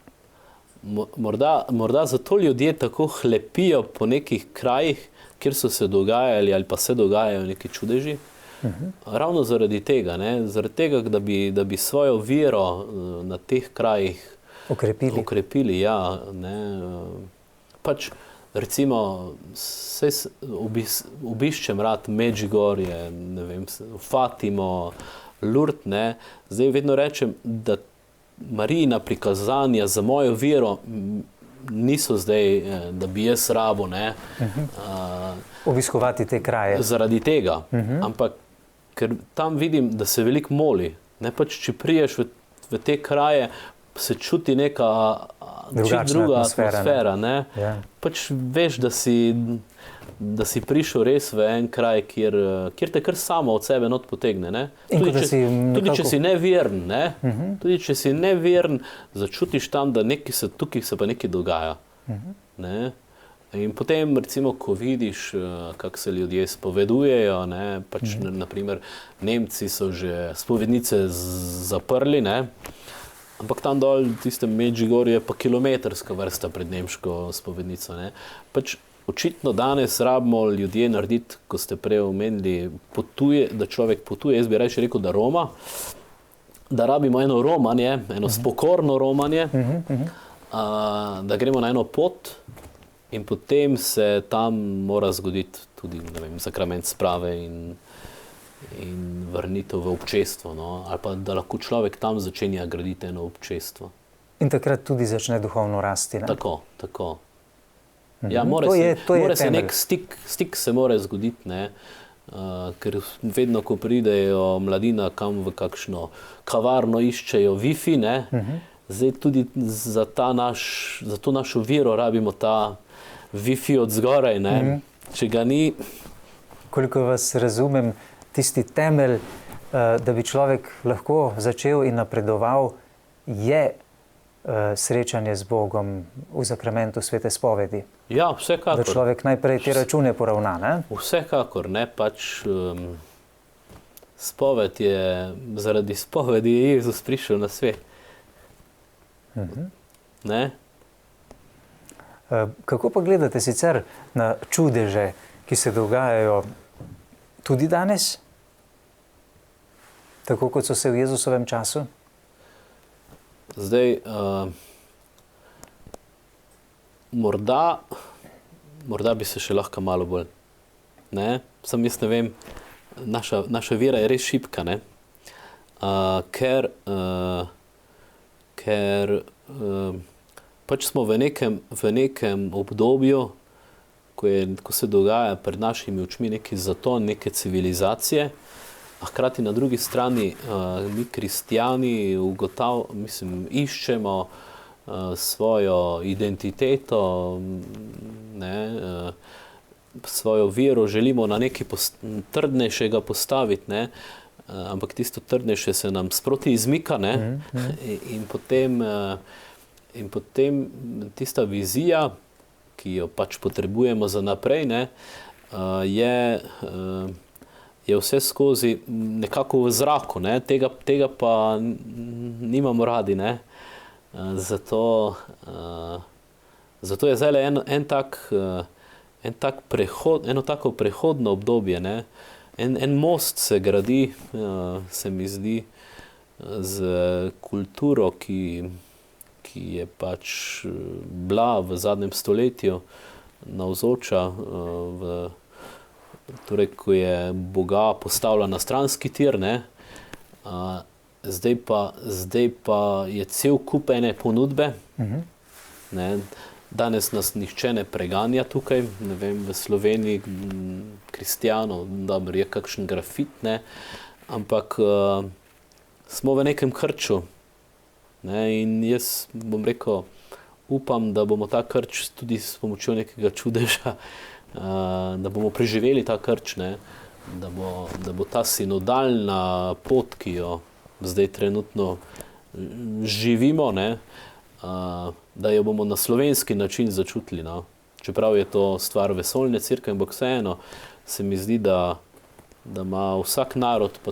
zato ljudje tako hlepijo po nekih krajih, kjer so se dogajali ali pa se dogajajo neki čudeži. Ravno zaradi tega, ne? Zaradi tega, da bi svojo vero na teh krajih okrepili. Ja, ne? Pač recimo obiščem rad Medžugorje, ne vem, Fatimo, Lourdes, ne? Zdaj vedno rečem, da Marijina prikazanja za mojo vero niso zdaj, da bi jaz rabo, ne, obiskovati te kraje. Zaradi tega, ampak ker tam vidim, da se veliko moli. Ne, pač, če priješ v te kraje, se čuti neka druga atmosfera. Ne? Ja. Pač veš, da si prišel res v en kraj, kjer te kar samo od sebe not potegne. Ne? Tudi če si neveren, ne? Tudi če si neveren, začutiš tam, da tukaj se pa nekaj dogaja. Ne? In potem, recimo, ko vidiš, kako se ljudje spovedujejo, ne? Pač, naprimer, Nemci so že spovednice zaprli, ne? Ampak tam dol, v tistem Medžugorju, je pa kilometrska vrsta pred nemško spovednico. Ne? Pač, očitno danes rabimo ljudje narediti, ko ste prej omenili, da človek potuje, jaz bi rajši rekel, da roma, da rabimo eno romanje, eno spokorno romanje, da gremo na eno pot in potem se tam mora zgoditi tudi, ne vem, sakrament sprave in vrnitev v občestvo, no? Ali pa da lahko človek tam začenja graditi eno občestvo. In takrat tudi začne duhovno rasti. Ne? Tako. Ja, mora se nek stik se mora zgoditi, ne? Ker vedno, ko pridejo mladina kam v kakšno kavarno, iščejo Wi-Fi, ne? Zdaj tudi za to našo vero rabimo ta Wi-Fi od zgoraj, ne? Če ga ni... Koliko vas razumem, tisti temelj, da bi človek lahko začel in napredoval, je srečanje z Bogom v zakramentu svete spovedi. Ja, vsekakor. Da človek najprej te račune poravna, ne? Vsekakor, ne, pač zaradi spovedi je Jezus prišel na svet. Ne? Kako pa gledate sicer na čudeže, ki se dogajajo tudi danes? Tako kot so se v Jezusovem času? Zdaj, morda bi se še lahko malo bolj, ne? Sam jaz ne vem, naša vera je res šibka, ne? Ker pač smo v nekem obdobju, ko se dogaja pred našimi očmi neki zaton, neke civilizacije, a hkrati na drugi strani mi kristjani iščemo svojo identiteto, ne, svojo vero želimo na nekaj trdnejšega postaviti, ne, ampak tisto trdnejše se nam sproti izmika, ne, in potem tista vizija, ki jo pač potrebujemo za naprej, ne, je vse skozi nekako v zraku, ne? Tega pa nimamo radi, ne? Zato je zdaj eno tako prehodno obdobje, ne? En most se gradi, se mi zdi, z kulturo, ki je pač bila v zadnjem stoletju navzoča torej, ko je Boga postavila na stranski tir, ne, zdaj pa je cel kup ene ponudbe. Ne, danes nas nihče ne preganja tukaj, ne vem, v Sloveniji kristjanov, dobro, je kakšen grafit, ne, ampak smo v nekem krču. Ne, in jaz bom rekel, upam, da bomo ta krč tudi s pomočjo nekega čudeža, da bomo preživeli ta krč, ne? Da bo ta sinodalna pot, ki jo zdaj trenutno živimo, ne? Da jo bomo na slovenski način začutili. No? Čeprav je to stvar vesoljne cerkve, ampak vseeno se mi zdi, da ima vsak narod, pa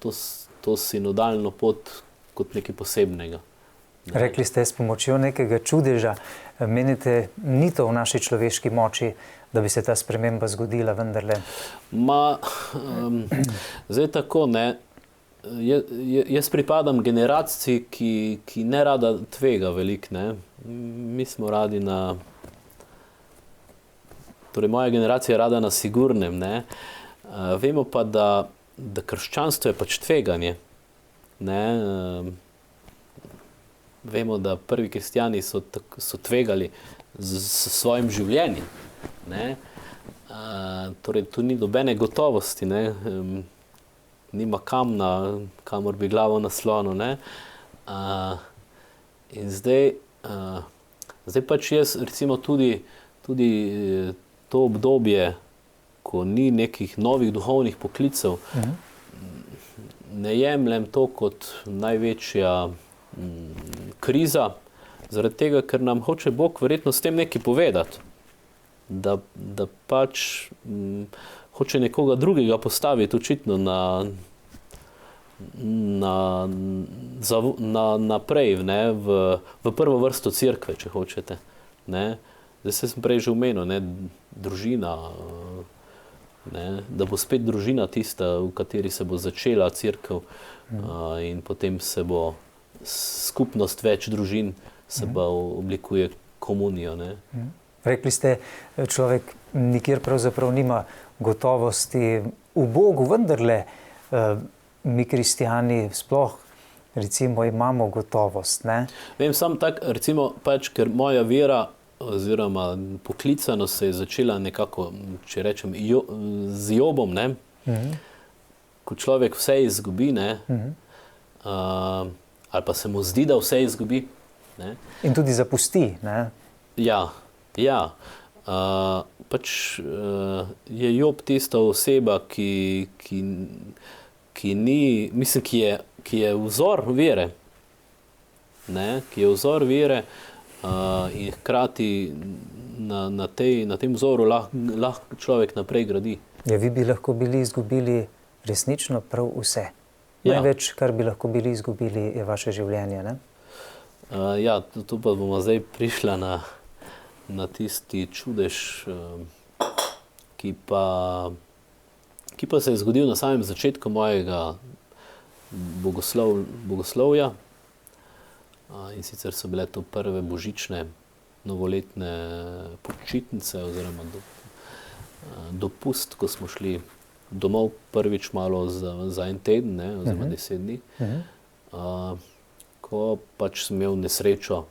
to sinodalno pot kot nekaj posebnega. Rekli ste, s pomočjo nekega čudeža, menite, ni to v naši človeški moči, da bi se ta sprememba zgodila vendarle? Zdaj tako, ne. Jaz pripadam generaciji, ki ne rada tvega veliko, ne. Mi smo radi torej moja generacija je rada na sigurnem, ne. Vemo pa, da krščanstvo je pač tveganje, ne. Vemo, da prvi kristjani so tvegali s svojim življenjem, ne. Torej, tu ni nobene gotovosti, ne. Nima kamna, kamor bi glavo naslonil, ne. In zdaj pač jaz recimo tudi to obdobje, ko ni nekih novih duhovnih poklicev, ne jemljem to kot največja kriza, zaradi tega, ker nam hoče Bog verjetno s tem nekaj povedati, da pač hoče nekoga drugega postaviti očitno naprej, ne, v prvo vrsto cerkve, če hočete, ne. Zdaj sem prej že omenil, ne, družina, ne, da bo spet družina tista, v kateri se bo začela cerkev, in potem se bo skupnost več družin se pa oblikuje komunijo, ne. Rekli ste, človek nikjer pravzaprav nima gotovosti v Bogu, vendarle mi kristjani sploh recimo imamo gotovost, ne? Vem, sam tak, recimo pač, ker moja vera oziroma poklicanost se je začela nekako, če rečem, z Jobom, ne. Ko človek vse izgubi, ne, ali pa se mu zdi, da vse izgubi, ne. In tudi zapusti, ne? Ja. Pač je Job tista oseba, ki ni, mislim, ki je vzor vere, ne, ki je vzor vere, in hkrati na tem vzoru lahko človek naprej gradi. Ja, vi bi lahko bili izgubili resnično prav vse. Ja. Največ, kar bi lahko bili izgubili, je vaše življenje, ne? Ja, tu pa bomo zdaj prišla na tisti čudež, ki pa se je zgodil na samem začetku mojega bogoslovja. In sicer so bile to prve božične novoletne počitnice oziroma dopust, ko smo šli domov prvič malo za en teden, ne, oziroma 10 dni. Ko pač sem imel nesrečo,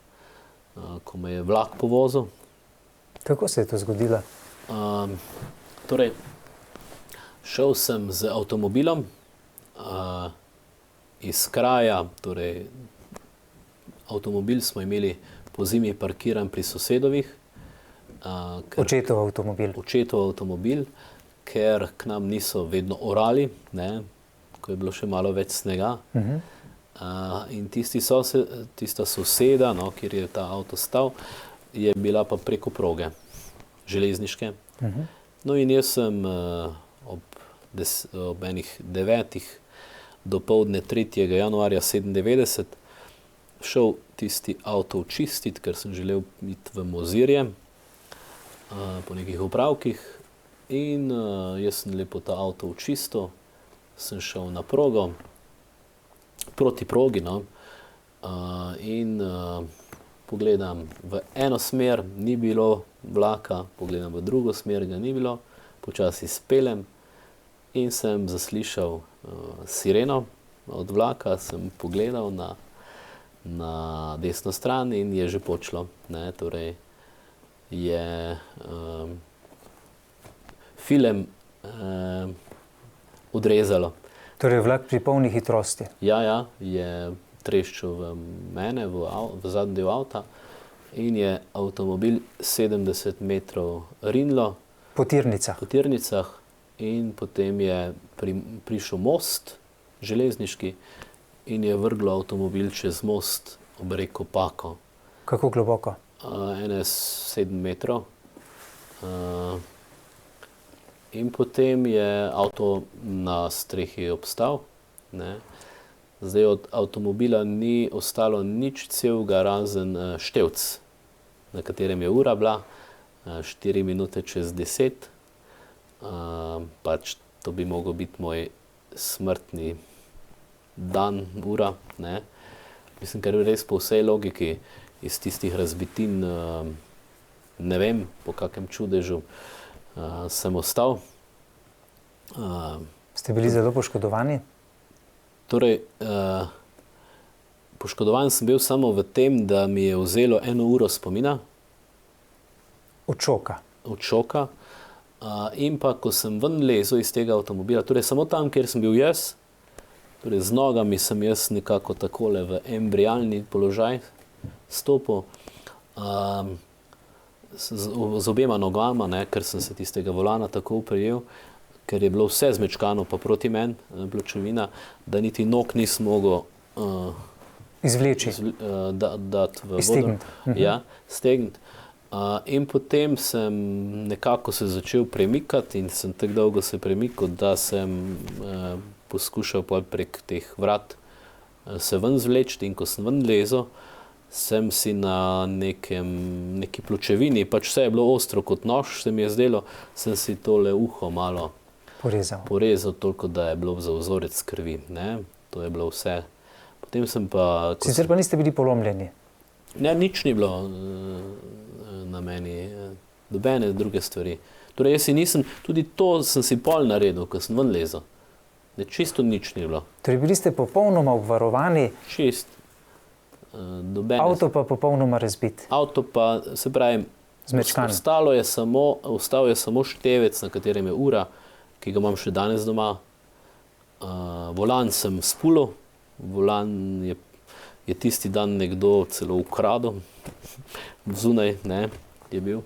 ko me je vlak povozil. Kako se je to zgodilo? Torej, šel sem z avtomobilom iz kraja, torej avtomobil smo imeli po zimi parkiran pri sosedovih. Očetov avtomobil. Očetov avtomobil, ker k nam niso vedno orali, ne, ko je bilo še malo več snega. In tista soseda, no, kjer je ta avto stal, je bila pa preko proge železniške. No in jaz sem ob enih 9. dopoldne 3. januarja 97 šel tisti avto očistiti, ker sem želel iti v Mozirje po nekih opravkih. In jaz sem lepo ta avto očistil, sem šel na progo, proti progi, no. In pogledam v eno smer, ni bilo vlaka, pogledam v drugo smer, ga ni bilo, počasi speljem in sem zaslišal sireno od vlaka, sem pogledal na desno stran in je že počelo, ne, torej je film odrezalo. Torej vlak pri polni hitrosti. Ja, je treščil v mene, v zadnji del avta in je avtomobil 70 metrov rinilo. Po tirnicah. Po tirnicah in potem je prišel most železniški in je vrglo avtomobil čez most ob reko Pako. Kako globoko? 7 metrov. In potem je avto na strehi obstal Ne. Zdaj od avtomobila ni ostalo nič celega razen števc, na katerem je ura bila, 4 minute čez 10. Pač to bi mogel biti moj smrtni dan, ura. Ne. Mislim, ker res po vsej logiki iz tistih razbitin, ne vem, po kakem čudežu sem ostal. Ste bili zelo poškodovani? Torej, poškodovan sem bil samo v tem, da mi je vzelo 1 uro spomina. Od šoka? Od šoka. In pa, ko sem ven lezel iz tega avtomobila, torej samo tam, kjer sem bil jaz, torej z nogami sem jaz nekako takole v embrialni položaj stopil, z obema nogama, ne, ker sem se tistega volana tako uprijel, ker je bilo vse zmečkano pa proti meni, pločevina, da niti nog nisem mogel izvleči, dati v vodo. Iztegniti. Ja, stegniti. In potem sem nekako se začel premikati in sem tako dolgo se premikal, da sem poskušal prek teh vrat se ven zvleči, in ko sem ven lezel, sem si na neki pločevini, pač vse je bilo ostro kot nož, se mi je zdelo, sem si tole uho malo porezal, toliko, da je bilo za vzorec krvi. Ne? To je bilo vse. Potem sem pa... Sicer pa niste bili polomljeni? Ne, nič ni bilo na meni, nobene druge stvari. Torej, jaz si nisem, tudi to sem si pol naredil, ko sem ven lezel. Ne, čisto nič ni bilo. Torej, bili ste popolnoma obvarovani? Čist. Avto pa popolnoma razbit? Avto pa, se pravi, zmečkan. Ostal je samo števec, na katerem je ura, ki ga imam še danes doma. Volan sem spulil, volan je tisti dan nekdo celo ukradel, zunaj, ne, je bil.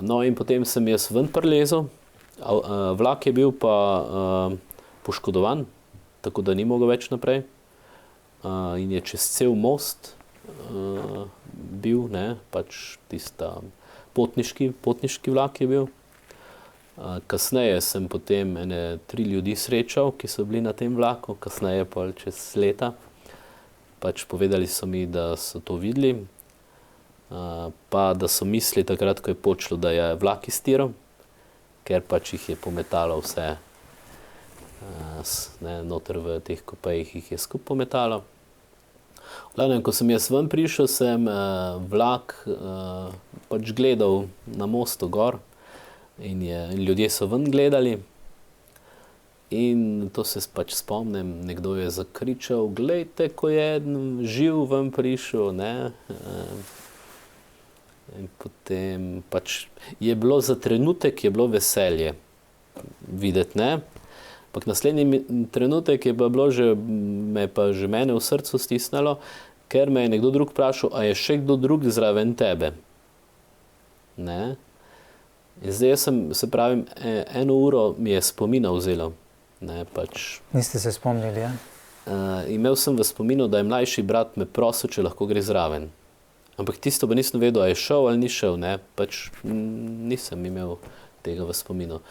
No, in potem sem jaz ven prilezel, vlak je bil pa poškodovan, tako da ni mogel več naprej. In je čez cel most bil, ne, pač tista potniški vlak je bil. Kasneje sem potem 3 ljudi srečal, ki so bili na tem vlaku, kasneje pa čez leta. Pač povedali so mi, da so to videli, pa da so mislili takrat, ko je počelo, da je vlak iztiral, ker pač jih je pometalo vse, ne, noter v teh kopejih jih je skupaj pometalo. V glavnem, ko sem jaz ven prišel, sem vlak pač gledal na mostu gor in ljudje so ven gledali. In to se pač spomnim, nekdo je zakričal, glejte, ko je živ ven prišel, ne. In potem pač je bilo za trenutek, je bilo veselje videti, ne. Ampak naslednji trenutek je pa bilo me pa že mene v srcu stisnilo, ker me je nekdo drug vprašal, a je še kdo drug zraven tebe? Ne. In zdaj jaz sem, se pravim, 1 uro mi je spomina vzelo. Ne, pač. Niste se spomnili, ja? Imel sem v spominu, da je mlajši brat me prosil, če lahko gre zraven. Ampak tisto pa nisem vedel, a je šel ali ni šel, ne. Pač nisem imel tega v spominu.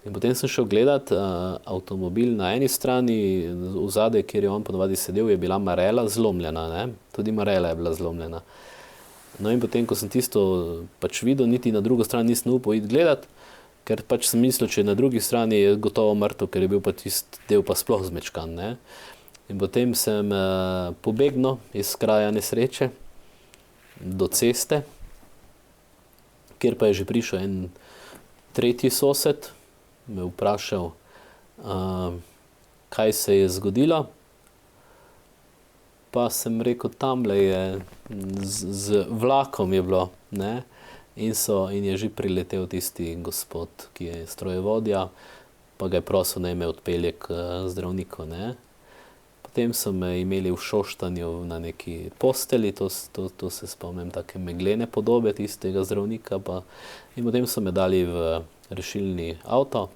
In potem sem šel gledat avtomobil na eni strani, vzadej, kjer je on ponavadi sedel, je bila marela zlomljena, ne. Tudi marela je bila zlomljena. No in potem, ko sem tisto pač videl, niti na drugo stran nisem upal iti gledat, ker pač sem mislil, če je na drugi strani je gotovo mrtev, ker je bil pa tisti del pa sploh zmečkan, ne. In potem sem pobegnil iz kraja nesreče do ceste, kjer pa je že prišel en tretji sosed, me vprašal, kaj se je zgodilo. Pa sem rekel, tamle je, z vlakom je bilo, ne. In je že priletel tisti gospod, ki je strojevodja, pa ga je prosil, naj me odpelje k zdravniku, ne. Potem so me imeli v Šoštanju na neki posteli, to se spomnim, take meglene podobe tistega zdravnika, in potem so me dali v rešilni avto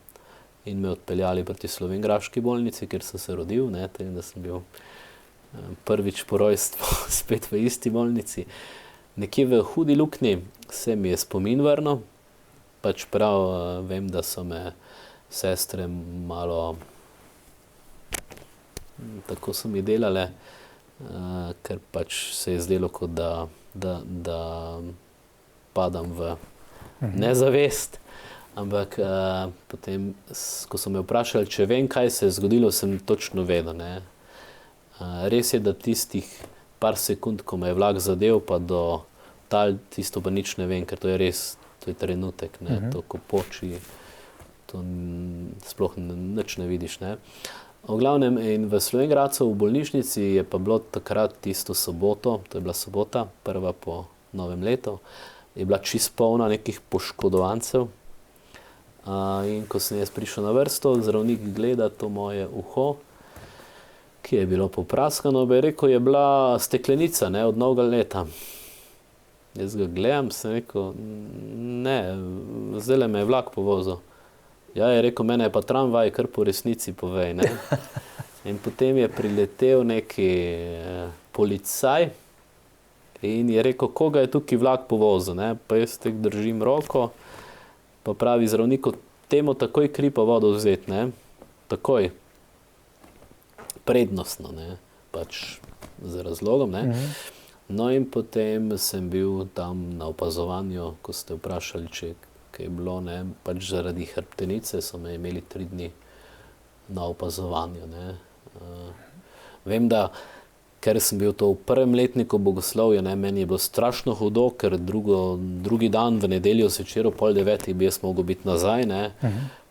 in me odpeljali proti Slovenjgraški bolnici, kjer sem se rodil, ne, tako da sem bil prvič po rojstvu spet v isti bolnici. Nekje v Hudi Luknji se mi je spomin vrnil, pač prav vem, da so me sestre malo tako so mi delale, ker pač se je zdelo, kot da padam v nezavest. Ampak potem, ko so me vprašali, če vem, kaj se je zgodilo, sem točno vedel. Ne. Res je, da tistih par sekund, ko me je vlak zadev, pa do tal, tisto pa nič ne vem, ker to je res, to je trenutek, ne. To, ko poči, to sploh nič ne vidiš. Ne. V glavnem, in v Slovenj Gradcu v bolnišnici je pa bilo takrat tisto soboto, to je bila sobota, prva po novem letu, je bila čist polna nekih poškodovancev. In ko sem jaz prišel na vrsto, zdravnik gleda to moje uho, ki je bilo popraskano, bi rekel, je bila steklenica, ne, od novega leta. Jaz ga gledam, sem rekel, ne, zdajle me je vlak povozil. Ja, je rekel, mene je pa tramvaj, kar po resnici povej, ne. In potem je priletel neki policaj in je rekel, koga je tukaj vlak povozil, ne. Pa jaz tek držim roko, pa pravi zdravniku, temu takoj kri pa vodo vzeti, ne. Takoj. Prednostno, ne. Pač z razlogom, ne. No in potem sem bil tam na opazovanju, ko ste vprašali, če kaj je bilo, ne. Pač zaradi hrbtenice so me imeli 3 dni na opazovanju, ne. Vem, da ker sem bil to v prvem letniku bogoslovja, ne, meni je bilo strašno hudo, ker drugi dan v nedeljo zvečer ob 8:30 bi jaz mogel biti nazaj, ne.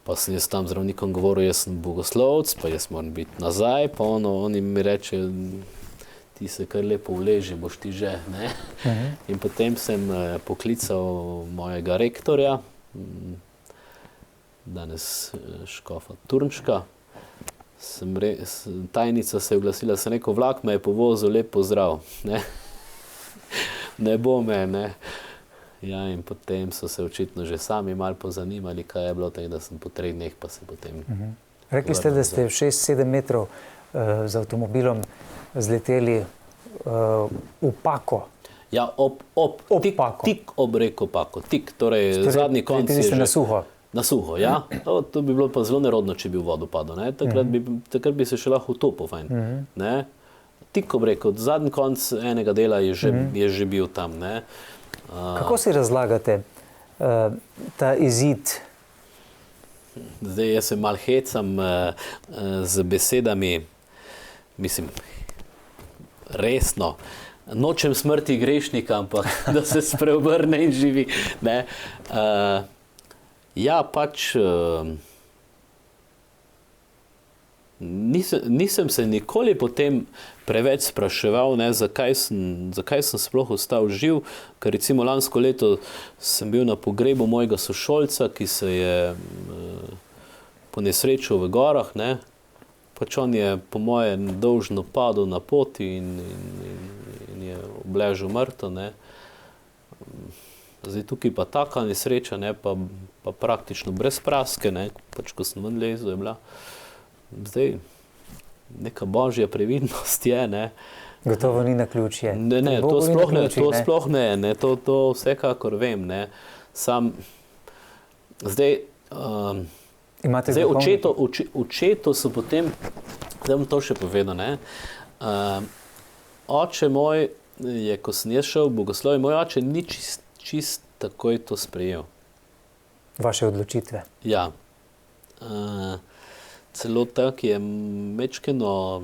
Pa sem jaz tam zdravnikom govoril, jaz sem bogoslovec, pa jaz moram biti nazaj, pa oni mi reče, ti se kar lepo vleži, boš ti že, ne. In potem sem poklical mojega rektorja, danes škofa Turnška, tajnica se je oglasila, sem rekel, vlak me je povozil, lep pozdrav, ne. Ne bo me, ne. Ja, in potem so se očitno že sami malo pozanimali, kaj je bilo, tako da sem po 3 dneh pa se potem... Rekli ste, da ste 6-7 metrov z avtomobilom zleteli v Pako. Ja, tik ob reko Pako, tik, torej zadnji konc je že... na suho. Na suho, ja. To bi bilo pa zelo nerodno, če bi v vodo padel, ne. Takrat bi se še lahko utopil, fajn, ne. Tik ob reko, zadnji konc enega dela je že bil tam, ne. Kako si razlagate ta izid? Zdaj, jaz se malo hecam z besedami, mislim, resno, nočem smrti grešnika, ampak da se spreobrne in živi, ne. Ja, pač nisem se nikoli potem preveč spraševal, ne, zakaj sem sploh ostal živ, ker recimo lansko leto sem bil na pogrebu mojega sošolca, ki se je ponesrečil v gorah, ne. Pač on je po moje dolžno padel na poti in je obležal mrtev, ne. Zdaj tukaj pa taka nesreča, ne, pa praktično brez praske, ne, pač ko sem ven lezel, je bila zdaj neka božja previdnost je, ne. Gotovo ni naključje. Ne, to sploh ne, to vsekakor vem, ne. Sam, zdaj, očetu so potem, zdaj bom to še povedal, ne. Oče moj je, ko sem jaz šel v bogoslovje, moj oče ni čist takoj to sprejel. Vaše odločitve. Ja. Celo tak je mečkeno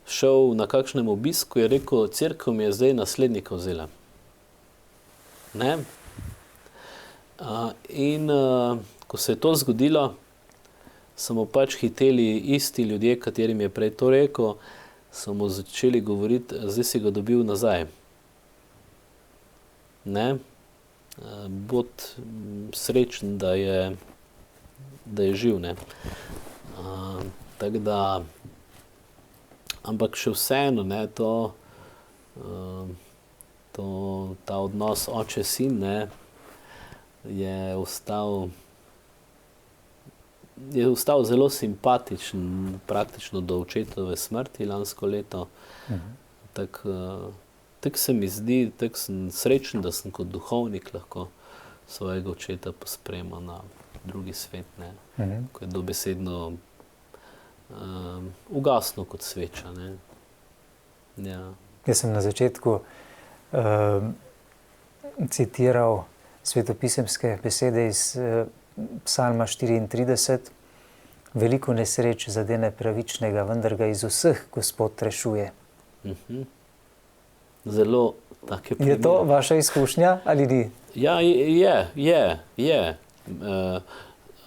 šel na kakšnem obisku, je rekel, cerkev mi je zdaj naslednika vzela. Ne? In ko se je to zgodilo, so mu pač hiteli isti ljudje, katerim je prej to rekel, so mu začeli govoriti, zdaj si ga dobil nazaj. Ne? Bod srečen, da je živ, ne. Tako da, ampak še vseeno, ne, ta odnos oče-sin, ne, je ostal zelo simpatičen, praktično do očetove smrti lansko leto. Tako se mi zdi, tako sem srečen, da sem kot duhovnik lahko svojega očeta pospremal na drugi svet, ne. Ko je dobesedno ugasnil kot sveča. Ne. Ja. Jaz sem na začetku citiral svetopisemske besede iz Psalma 34. Veliko nesreč zadene pravičnega, vendar ga iz vseh Gospod rešuje. Zelo take primere. Je to vaša izkušnja ali ni? Ja, je.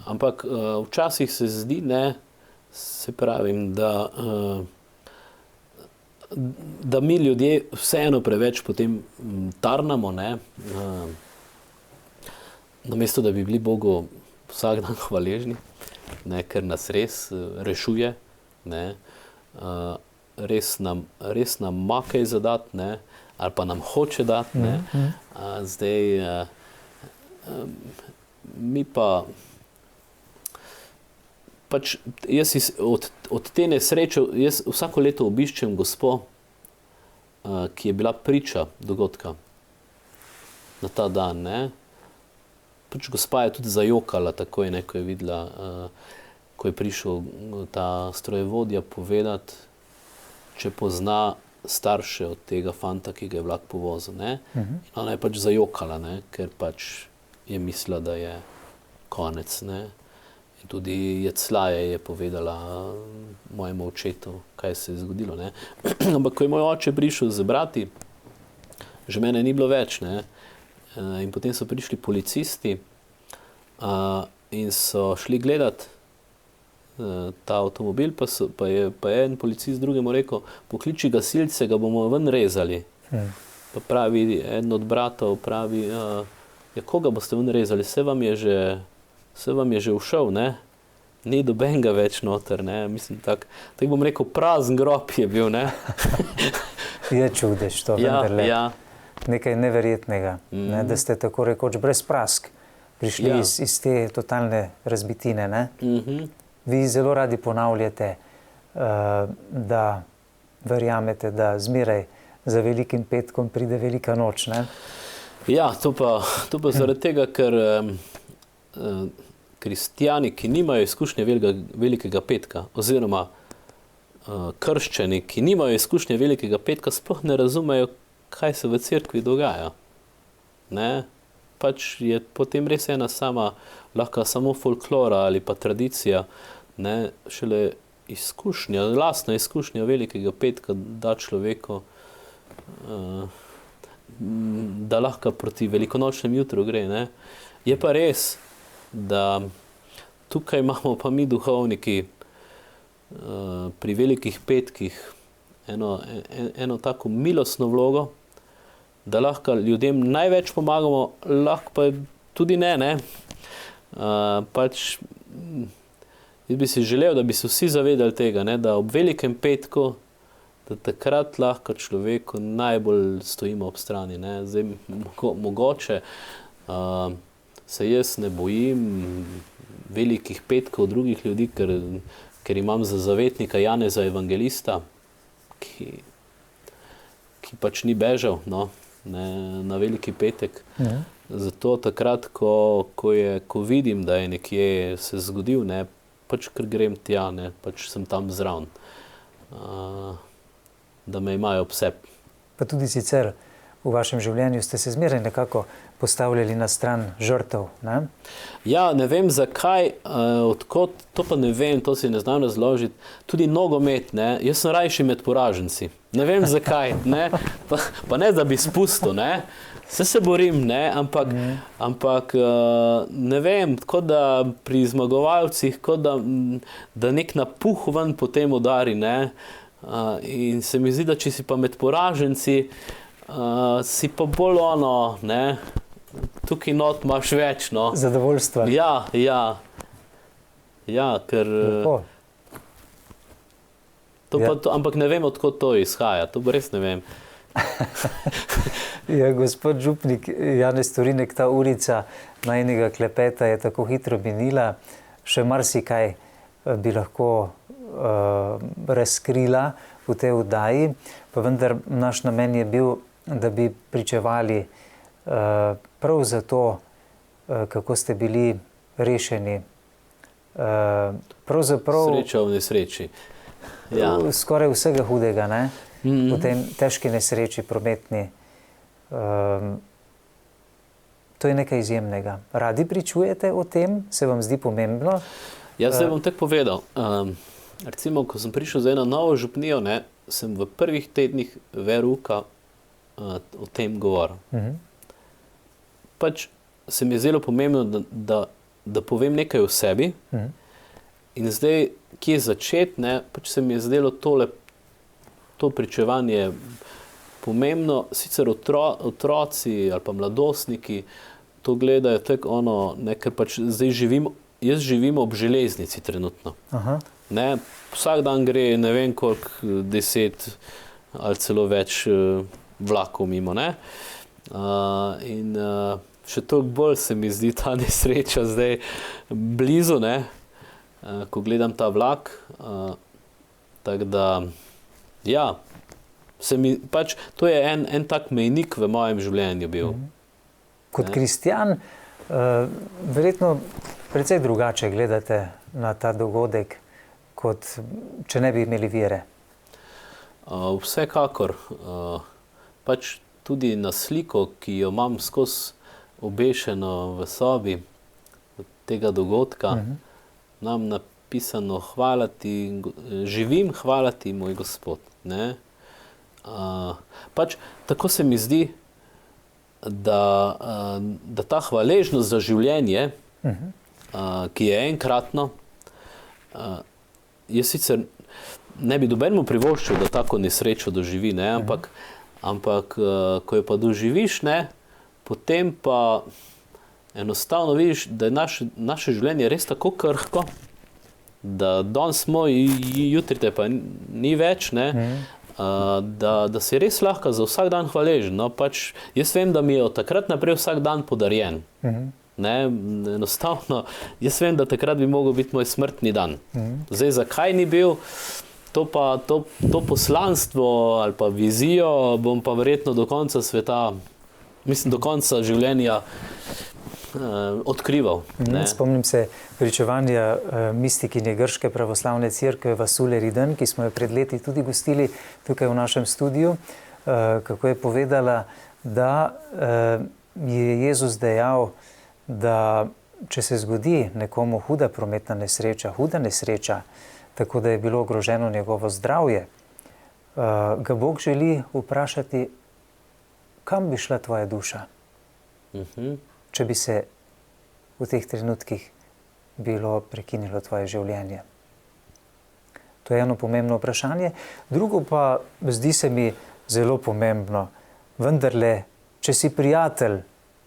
Ampak včasih se zdi, ne, se pravim, da mi ljudje vseeno preveč potem tarnamo, ne, namesto da bi bili Bogu vsak dan hvaležni, ne, ker nas res rešuje, ne, res nam ima kaj zadati, ne, ali pa nam hoče dati. Ne. Zdaj, mi pa pač jaz od te nesreče, jaz vsako leto obiščem gospo, ki je bila priča dogodka na ta dan. Ne. Pač gospa je tudi zajokala takoj, ne, ko je videla, ko je prišel ta strojevodja povedati, če pozna starše od tega fanta, ki ga je vlak povozil. Ne. In ona je pač zajokala, ne, ker pač je mislila, da je konec. Ne. In tudi Jeclaje je povedala mojemu očetu, kaj se je zgodilo. Ne. Ampak ko je moj oče prišel z brati, že mene ni bilo več. Ne. In potem so prišli policisti in so šli gledat ta avtomobil, pa je en policist drugemu rekel, pokliči gasilce, ga bomo ven rezali. Pa pravi, eden od bratov pravi, ja, koga boste ven rezali, se vam je že ušel, ne? Ni dobenega več noter, ne? Mislim, tako bom rekel, prazen grob je bil, ne? Je čudež to, vendarle. Ja. Nekaj neverjetnega, ne? Da ste tako rekoč brez prask prišli iz te totalne razbitine, ne? Vi zelo radi ponavljate, da verjamete, da zmeraj za velikim petkom pride velika noč, ne? Ja, to pa zaradi tega, ker kristjani, ki nimajo izkušnje velikega petka, oziroma krščani, ki nimajo izkušnje velikega petka, sploh ne razumejo, kaj se v cerkvi dogaja. Ne? Pač je potem res ena lahko samo folklora ali pa tradicija, ne, šele izkušnja, lastna izkušnja velikega petka da človeku, da lahko proti velikonočnem jutru gre. Ne. Je pa res, da tukaj imamo pa mi duhovniki pri velikih petkih eno tako milostno vlogo, da lahko ljudem največ pomagamo, lahko pa tudi ne. Pač jaz bi si želel, da bi se vsi zavedali tega, ne, da ob velikem petku, da takrat lahko človeku najbolj stojimo ob strani. Ne. Zdaj, mogoče se jaz ne bojim velikih petkov drugih ljudi, ker imam za zavetnika Janeza Evangelista, ki pač ni bežal, no, ne, na veliki petek. Zato takrat, ko vidim, da je nekje se zgodil, ne, pač ker grem tja, ne, pač sem tam zraven, da me imajo ob sebi. Pa tudi sicer v vašem življenju ste se zmeraj nekako postavljali na stran žrtev, ne? Ja, ne vem zakaj, odkot, to pa ne vem, to si ne znam razložiti. Tudi nogomet, ne, jaz sem rajši med poraženci. Ne vem zakaj, ne, pa ne da bi spustil, ne. Se borim, ne, ampak ne vem, kot da pri zmagovalcih, kot da nek napuh ven potem udari, ne. In se mi zdi, da če si pa med poraženci, si pa bolj ne, tukaj not imaš več, no. Zadovoljstva. Ja, ker ampak ne vem, odkot to izhaja, to res ne vem. Ja, gospod župnik Janez Torinek, ta urica najinega klepeta je tako hitro minila, še marsikaj bi lahko razkrila v tej oddaji, pa vendar naš namen je bil, da bi pričevali prav za to, kako ste bili rešeni pravzaprav Sreča v nesreči. Ja. skoraj vsega hudega, ne? V tem težki nesreči prometni. To je nekaj izjemnega. Radi pričujete o tem? Se vam zdi pomembno? Jaz zdaj bom tako povedal. Recimo, ko sem prišel za eno novo župnijo, ne, sem v prvih tednih veruka o tem govoril. Pač se mi je zelo pomembno, da povem nekaj o sebi. In zdaj, kje začeti, ne, pač se mi je zdelo to pričevanje pomembno. Sicer otroci ali pa mladostniki to gledajo tako ono, ne, ker pač zdaj jaz živim ob železnici trenutno. Ne, vsak dan gre ne vem koliko 10 ali celo več vlakov mimo. Ne? In še toliko bolj se mi zdi ta nesreča zdaj blizu, ne? Ko gledam ta vlak. Tako da, ja, pač, to je en tak mejnik v mojem življenju bil. Kot kristjan, verjetno precej drugače gledate na ta dogodek, kot če ne bi imeli vere. Vsekakor. Pač tudi na sliko, ki jo imam skozi obešeno v sobi tega dogodka, nam napisano živim, hvala ti, moj Gospod. Ne? Pač tako se mi zdi, da ta hvaležnost za življenje, ki je enkratno, jaz sicer ne bi nobenemu privoščil, da tako nesrečo doživi, ne? Ampak ko jo pa doživiš, ne, potem pa enostavno vidiš, da je naše življenje res tako krhko, da danes smo, jutri te pa ni več, ne, da si res lahko za vsak dan hvaležen. No, pač jaz vem, da mi je od takrat naprej vsak dan podarjen. Ne, enostavno, jaz vem, da takrat bi mogel biti moj smrtni dan. Zdaj, zakaj ni bil, to poslanstvo ali pa vizijo bom pa verjetno do konca sveta, mislim, do konca življenja odkrival. Ne. Spomnim se pričevanja mistikinje grške pravoslavne cerkve Vasule Riden, ki smo jo pred leti tudi gostili tukaj v našem studiu, kako je povedala, da je Jezus dejal, da če se zgodi nekomu huda prometna nesreča, tako da je bilo ogroženo njegovo zdravje, ga Bog želi vprašati, kam bi šla tvoja duša, če bi se v teh trenutkih bilo prekinilo tvoje življenje. To je eno pomembno vprašanje. Drugo pa zdi se mi zelo pomembno. Vendarle, če si prijatelj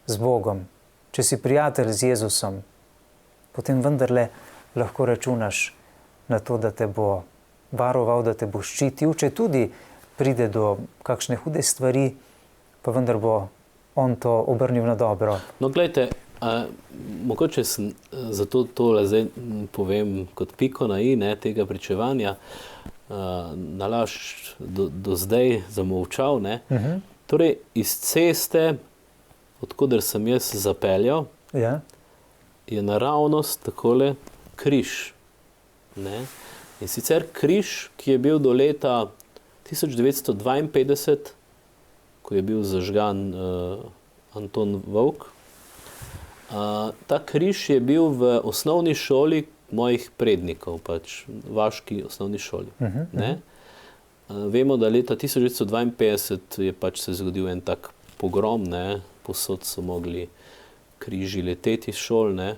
z Bogom, če si prijatelj z Jezusom, potem vendarle lahko računaš na to, da te bo varoval, da te bo ščitil, če tudi pride do kakšne hude stvari, pa vendar bo on to obrnil na dobro. No, gledajte, mogoče sem zato tole zdaj povem kot piko na i, ne, tega pričevanja, nalašč do zdaj zamolčal, ne. Torej, iz ceste, odkoder sem jaz zapeljal, je naravnost takole križ. Ne? In sicer križ, ki je bil do leta 1952, ko je bil zažgan Anton Vovk. Ta križ je bil v osnovni šoli mojih prednikov, pač vaški osnovni šoli. Ne? Vemo, da leta 1952 je pač se zgodil en tak pogrom, ne? Posod so mogli križi leteti iz šol. Ne?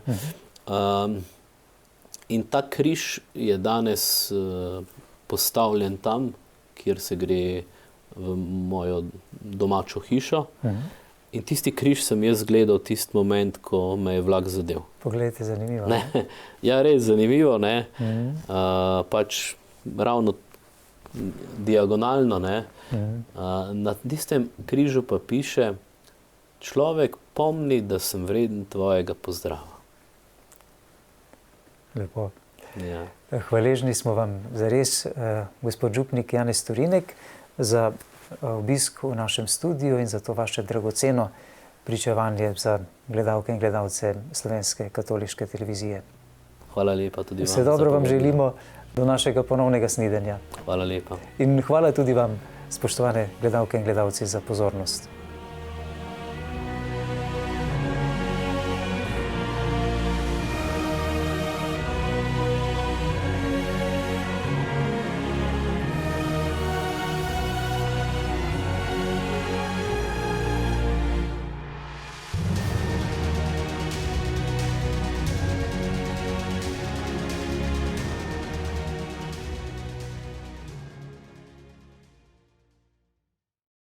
In ta križ je danes postavljen tam, kjer se gre v mojo domačo hišo. In tisti križ sem jaz gledal tisti moment, ko me je vlak zadel. Poglejte, zanimivo. Ne? Ja, res zanimivo. Ne? Pač ravno diagonalno. Ne? Na tistem križu pa piše: človek, pomni, da sem vreden tvojega pozdrava. Lepo. Ja. Hvaležni smo vam zares, gospod župnik Janez Turinek, za obisk v našem studiu in za to vaše dragoceno pričevanje za gledalke in gledalce Slovenske katoliške televizije. Hvala lepa tudi vam. Vse dobro vam želimo do našega ponovnega snidenja. Hvala lepa. In hvala tudi vam, spoštovane gledalke in gledalci, za pozornost.